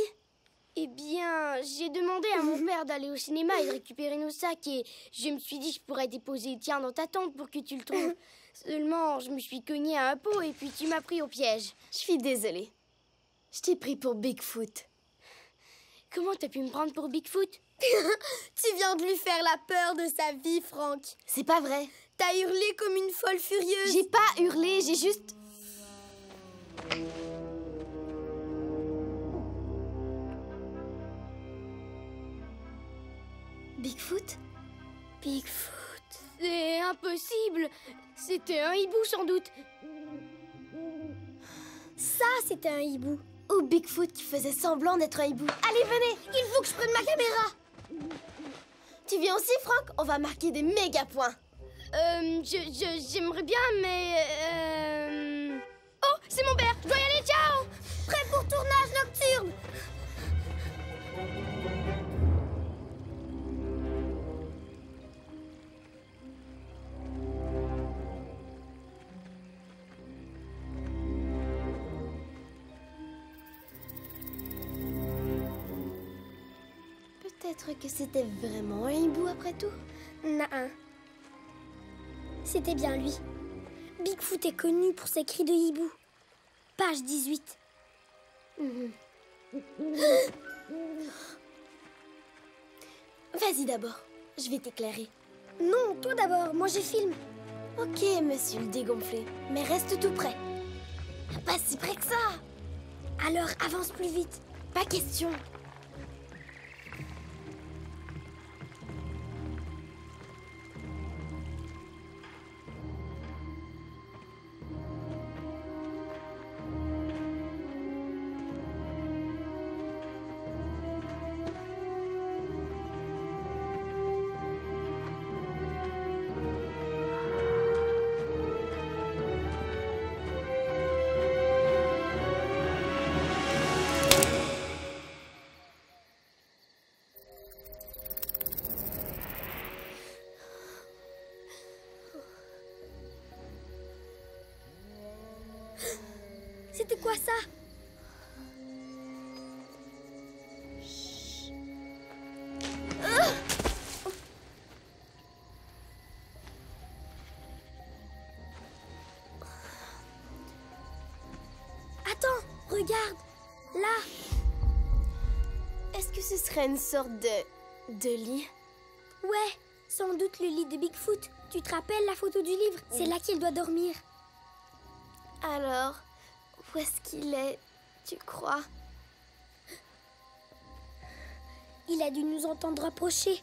Eh bien, j'ai demandé à mon père d'aller au cinéma et de récupérer nos sacs et je me suis dit que je pourrais déposer le tien dans ta tente pour que tu le trouves. Seulement, je me suis cognée à un pot et puis tu m'as pris au piège. Je suis désolée. Je t'ai pris pour Bigfoot. Comment t'as pu me prendre pour Bigfoot? Tu viens de lui faire la peur de sa vie, Franck. C'est pas vrai. T'as hurlé comme une folle furieuse. J'ai pas hurlé, j'ai juste... Bigfoot? Bigfoot. C'est impossible. C'était un hibou sans doute. Ça, c'était un hibou. Ou Bigfoot qui faisait semblant d'être un hibou. Allez, venez. Il faut que je prenne ma caméra. Tu viens aussi, Franck? On va marquer des méga points. J'aimerais bien, mais... Oh, c'est mon père. Je dois y aller, ciao. Prêt pour tournage nocturne. Peut-être que c'était vraiment un hibou après tout. Nah. C'était bien lui. Bigfoot est connu pour ses cris de hibou. Page 18. Vas-y d'abord, je vais t'éclairer. Non, toi d'abord, moi je filme. Ok, monsieur le dégonflé, mais reste tout près. Pas si près que ça. Alors avance plus vite. Pas question. C'était quoi ça? Attends, regarde, là. Est-ce que ce serait une sorte de lit? Ouais, sans doute le lit de Bigfoot. Tu te rappelles la photo du livre? C'est là qu'il doit dormir. Alors, où est-ce qu'il est, tu crois? Il a dû nous entendre approcher.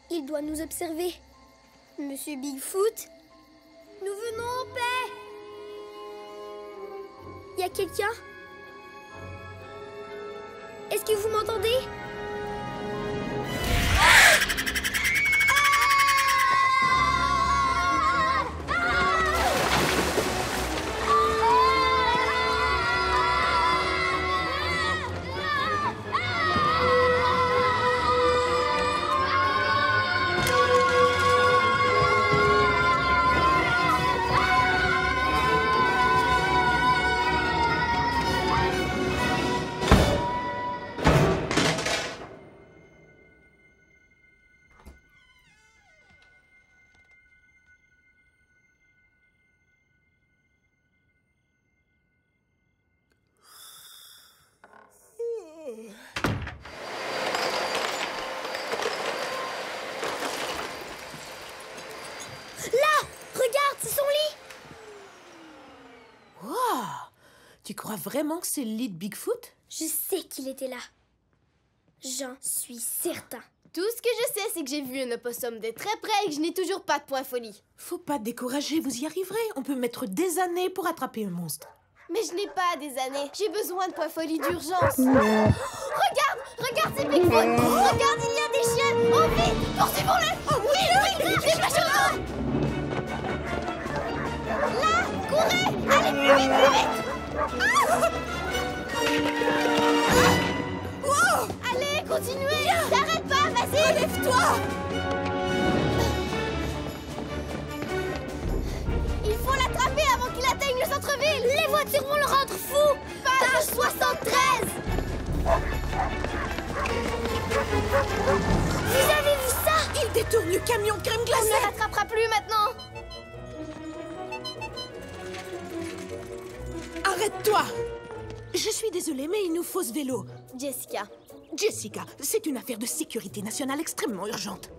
Il doit nous observer. Monsieur Bigfoot, nous venons en paix. Y a quelqu'un? Est-ce que vous m'entendez? Tu crois vraiment que c'est le lit de Bigfoot? Je sais qu'il était là. J'en suis certain. Tout ce que je sais, c'est que j'ai vu un opossum de très près et que je n'ai toujours pas de point folie. Faut pas te décourager, vous y arriverez. On peut mettre des années pour attraper un monstre. Mais je n'ai pas des années. J'ai besoin de point folie d'urgence. Regarde, c'est Bigfoot. Regarde, il y a des chiens. Oh vite, poursuivons-le. Oh oui, dépêchons-nous. Là, courez. Allez, plus vite. Allez, continuez. T'arrêtes pas, vas-y. Lève-toi. Il faut l'attraper avant qu'il atteigne le centre-ville. Les voitures vont le rendre fou. Page 73. Vous avez vu ça? Il détourne le camion de crème glacée. On ne l'attrapera plus maintenant. Arrête-toi. Je suis désolée, mais il nous faut ce vélo. Jessica, c'est une affaire de sécurité nationale extrêmement urgente.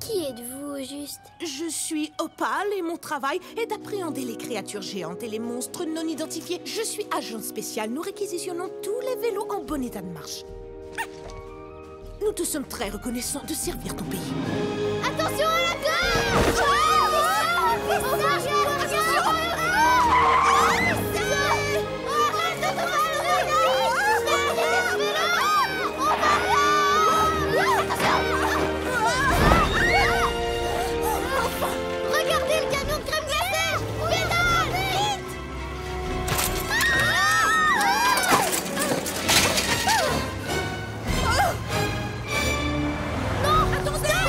Qui êtes-vous au juste? Je suis Opal et mon travail est d'appréhender les créatures géantes et les monstres non identifiés. Je suis agent spécial. Nous réquisitionnons tous les vélos en bon état de marche. Nous te sommes très reconnaissants de servir ton pays. Attention à la gorge. Regardez le camion de crème glacée. Pédale, vite. Non, attention.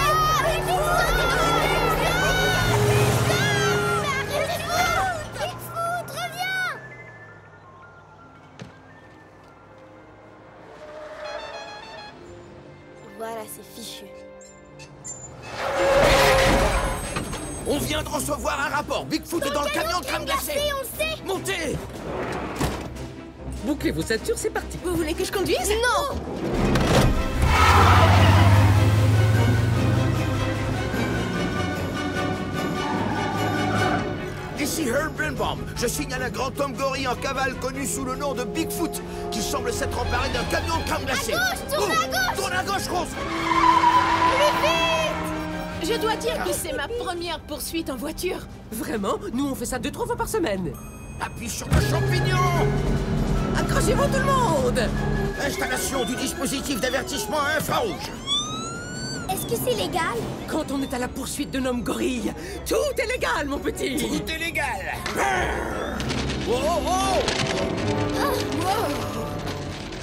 Bigfoot, reviens. Voilà, c'est fichu. On vient de recevoir un rapport. Bigfoot est dans le camion de crème glacée. On le sait. Montez. Bouclez vos ceintures, c'est parti. Vous voulez que je conduise? Non. Ici Herb Birnbaum. Je signale un grand homme gorille en cavale connu sous le nom de Bigfoot qui semble s'être emparé d'un camion de crème glacée. À gauche, tourne à gauche. Tourne à gauche, Rose. Plus vite. Je dois dire que c'est ma première poursuite en voiture. Vraiment? Nous, on fait ça 2-3 fois par semaine. Appuie sur le champignon. Accrochez-vous tout le monde. Installation du dispositif d'avertissement à infrarouge. Est-ce que c'est légal? Quand on est à la poursuite d'un homme gorille, tout est légal, mon petit. Tout est légal. Oh, oh, oh.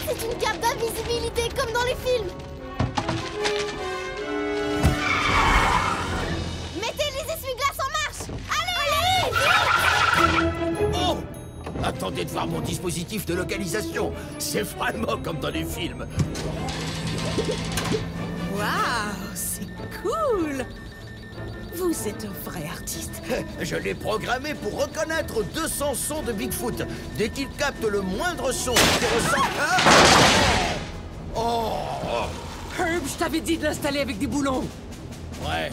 C'est une cape d'invisibilité comme dans les films. Mettez les essuie-glaces en marche. Allez, vite. attendez de voir mon dispositif de localisation. C'est vraiment comme dans les films. Waouh, c'est cool! Vous êtes un vrai artiste. Je l'ai programmé pour reconnaître 200 sons de Bigfoot. Dès qu'il capte le moindre son qui ressemble à... Oh! Herb, je t'avais dit de l'installer avec des boulons. Ouais.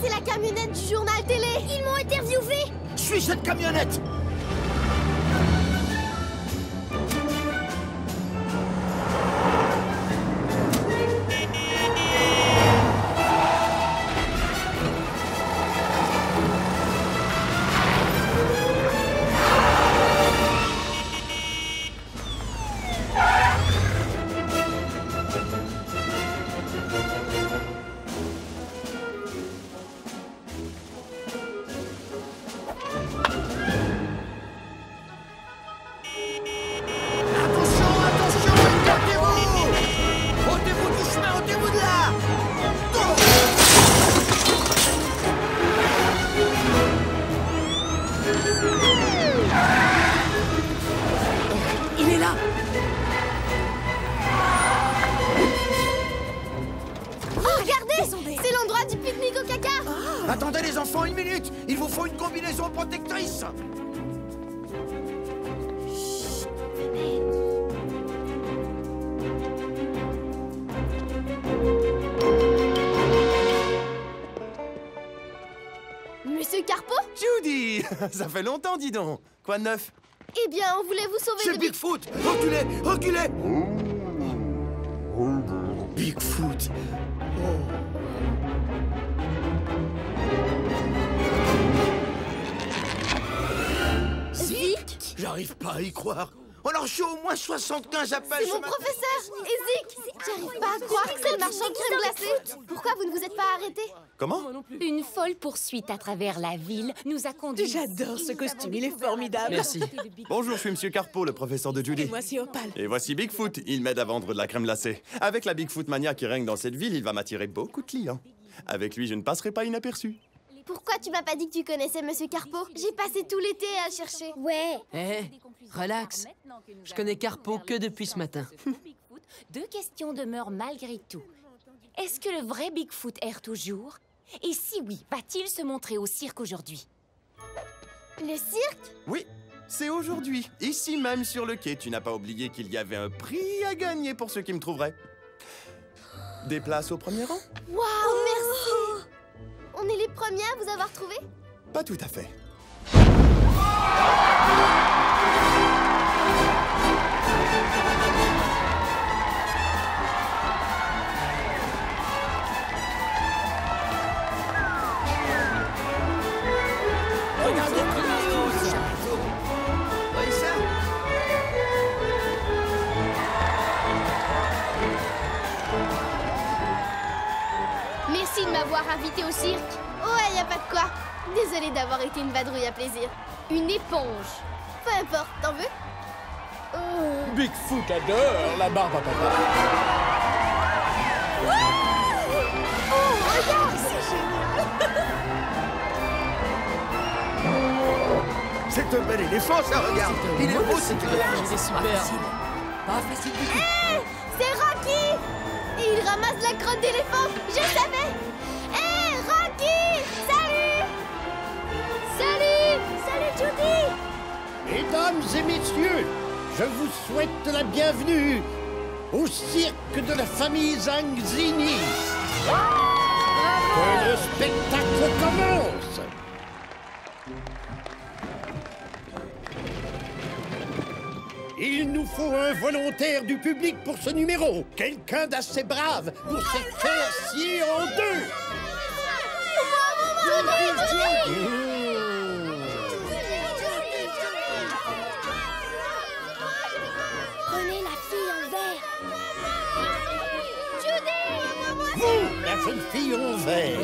C'est la camionnette du journal télé. Ils m'ont interviewé. Suis cette camionnette! Il est là. Oh, regardez, c'est l'endroit du pique-nique au caca. Attendez les enfants, une minute! Il vous faut une combinaison protectrice! Monsieur Carpo? Judy! Ça fait longtemps, dis donc. Quoi de neuf? Eh bien, on voulait vous sauver C'est de Bigfoot! Reculez! Reculez! Bigfoot! Zik? J'arrive pas à y croire. Alors je suis au moins 75 appels C'est ce mon matin. professeur. Et Zik? J'arrive pas à croire que c'est le marchand de crème glacée. Pourquoi vous ne vous êtes pas arrêté? Comment? Une folle poursuite à travers la ville nous a conduits. J'adore ce costume, il est formidable. Bonjour, je suis Monsieur Carpo, le professeur de Judy. Et moi, c'est Opal. Et voici Bigfoot. Il m'aide à vendre de la crème glacée. Avec la Bigfoot mania qui règne dans cette ville, il va m'attirer beaucoup de clients. Avec lui, je ne passerai pas inaperçu. Pourquoi tu m'as pas dit que tu connaissais Monsieur Carpo? J'ai passé tout l'été à le chercher. Ouais. Hé, relax. Je connais Carpo que depuis ce matin. Deux questions demeurent malgré tout. Est-ce que le vrai Bigfoot erre toujours? Et si oui, va-t-il se montrer au cirque aujourd'hui? Le cirque? Oui, c'est aujourd'hui. Ici même sur le quai. Tu n'as pas oublié qu'il y avait un prix à gagner pour ceux qui me trouveraient. Des places au premier rang? Waouh, merci! On est les premiers à vous avoir trouvé? Pas tout à fait. Regardez comme il est haut, ce chapiteau. Voyez ça? Merci de m'avoir invité au cirque. Ouais, y a pas de quoi. Désolée d'avoir été une vadrouille à plaisir. Une éponge. Peu importe, t'en veux? Bigfoot adore la barbe à papa. Oh, regarde, c'est génial. C'est un bel éléphant, ça, regarde. Il est beau, c'est éléphant. C'est super. Pas facile du tout. Hé, c'est Rocky. Et il ramasse la crotte d'éléphant. Je savais. Hé, Rocky. Salut. Salut. Salut, Judy. Mesdames et messieurs, je vous souhaite la bienvenue au cirque de la famille Zangzini. Que le spectacle commence. Il nous faut un volontaire du public pour ce numéro. Quelqu'un d'assez brave pour se faire scier en deux. Prenez la fille en vert. Vous, la jeune fille en vert.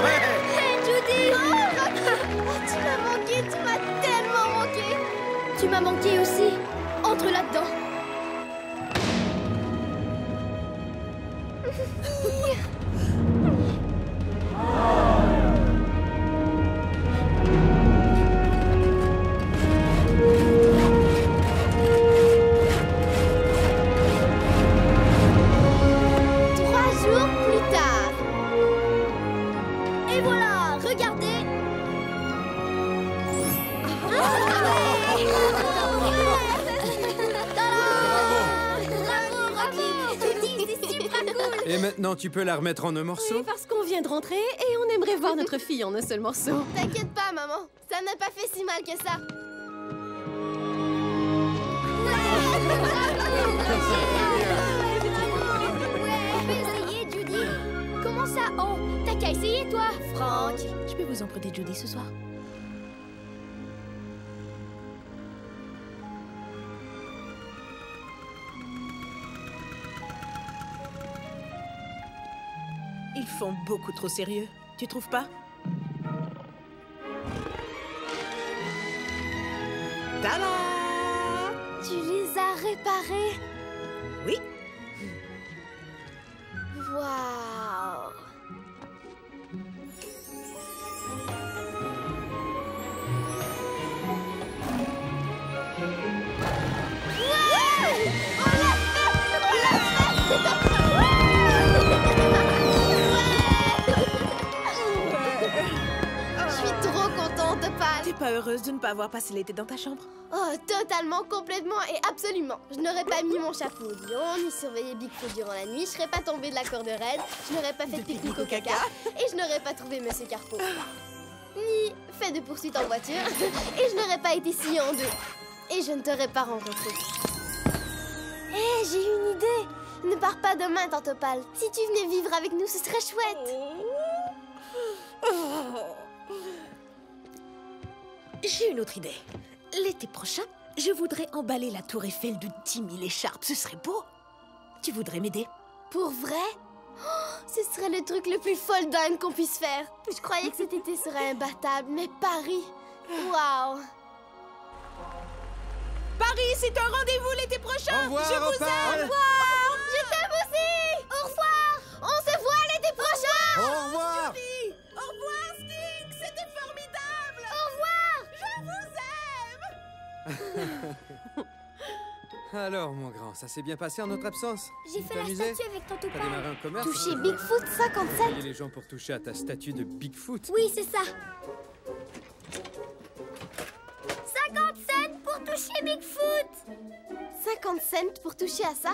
Hey, Judy. Tu m'as manqué, tu m'as tellement manqué. Tu m'as manqué aussi. Entre là-dedans. Et maintenant, tu peux la remettre en un morceau? Oui, parce qu'on vient de rentrer et on aimerait voir notre fille en un seul morceau. T'inquiète pas, maman. Ça n'a pas fait si mal que ça. Tu peux essayer, Judy. Comment ça, oh? T'as qu'à essayer, toi, Franck. Je peux vous en prêter Judy ce soir? Ils font beaucoup trop sérieux. Tu trouves pas? Tada! Tu les as réparés? Oui. Waouh! Je suis trop contente, Opal. T'es pas heureuse de ne pas avoir passé l'été dans ta chambre? Oh, totalement, complètement et absolument. Je n'aurais pas mis mon chapeau au lion, ni surveillé Bigfoot durant la nuit, je serais pas tombée de la corde raide, je n'aurais pas fait de pique-nique au caca, et je n'aurais pas trouvé Monsieur Carpeau. Ni fait de poursuite en voiture, et je n'aurais pas été sciée en deux. Et je ne t'aurais pas rencontré. Hé, j'ai une idée. Ne pars pas demain, Tante Opal. Si tu venais vivre avec nous, ce serait chouette. J'ai une autre idée. L'été prochain, je voudrais emballer la tour Eiffel de 10 000 écharpes. Ce serait beau. Tu voudrais m'aider? Pour vrai? Oh, ce serait le truc le plus folle dingue qu'on puisse faire. Je croyais que cet été serait imbattable, mais Paris... Waouh! Paris, c'est un rendez-vous l'été prochain. Au revoir, je vous Opal. aime. Au revoir! Je t'aime aussi! Au revoir! On se voit l'été prochain! Au revoir! Judy. Au revoir, Stink. C'était formidable. Au revoir! Je vous aime. Alors, mon grand, ça s'est bien passé en notre absence? J'ai fait la T'amusais? statue avec Tante T'as Opal. démarré un commerce? Toucher Bigfoot 57. Payé les gens pour toucher à ta statue de Bigfoot? Oui, c'est ça. 50 cents pour toucher Bigfoot. 50 cents pour toucher à ça?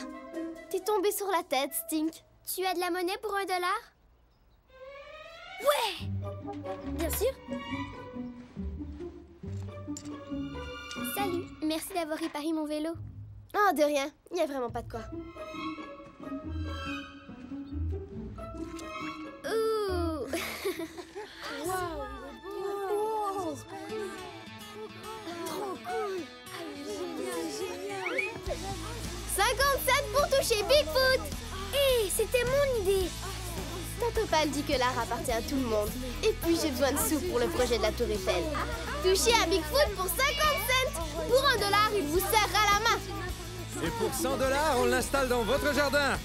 T'es tombé sur la tête, Stink. Tu as de la monnaie pour $1? Ouais! Bien sûr. Salut, merci d'avoir réparé mon vélo. Oh, de rien. Il n'y a vraiment pas de quoi. Ouh! Wow. Trop cool. 50 cents pour toucher Bigfoot. Hé, c'était mon idée. Tante Opal dit que l'art appartient à tout le monde. Et puis j'ai besoin de sous pour le projet de la tour Eiffel. Touchez à Bigfoot pour 50 cents. Pour $1, il vous serrera la main. Et pour 100 $, on l'installe dans votre jardin.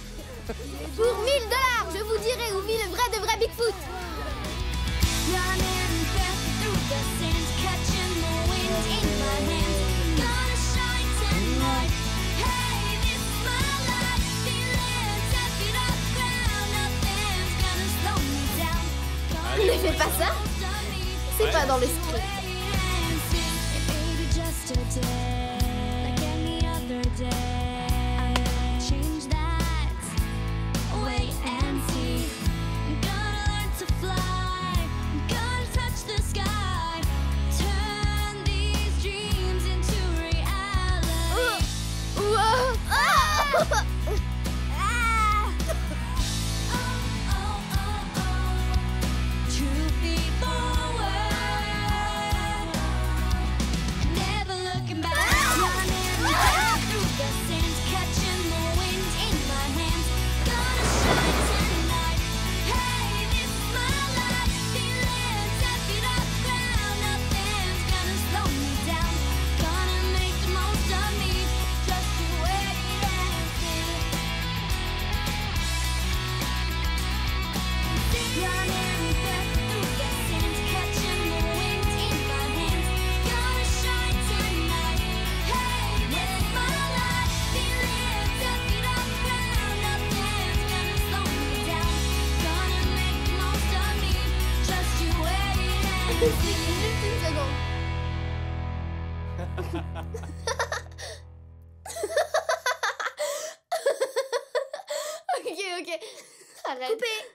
Pour 1000 $, je vous dirai où vit le vrai de vrai Bigfoot. Ne fais pas ça. C'est pas dans le script. Arrête. Coupé.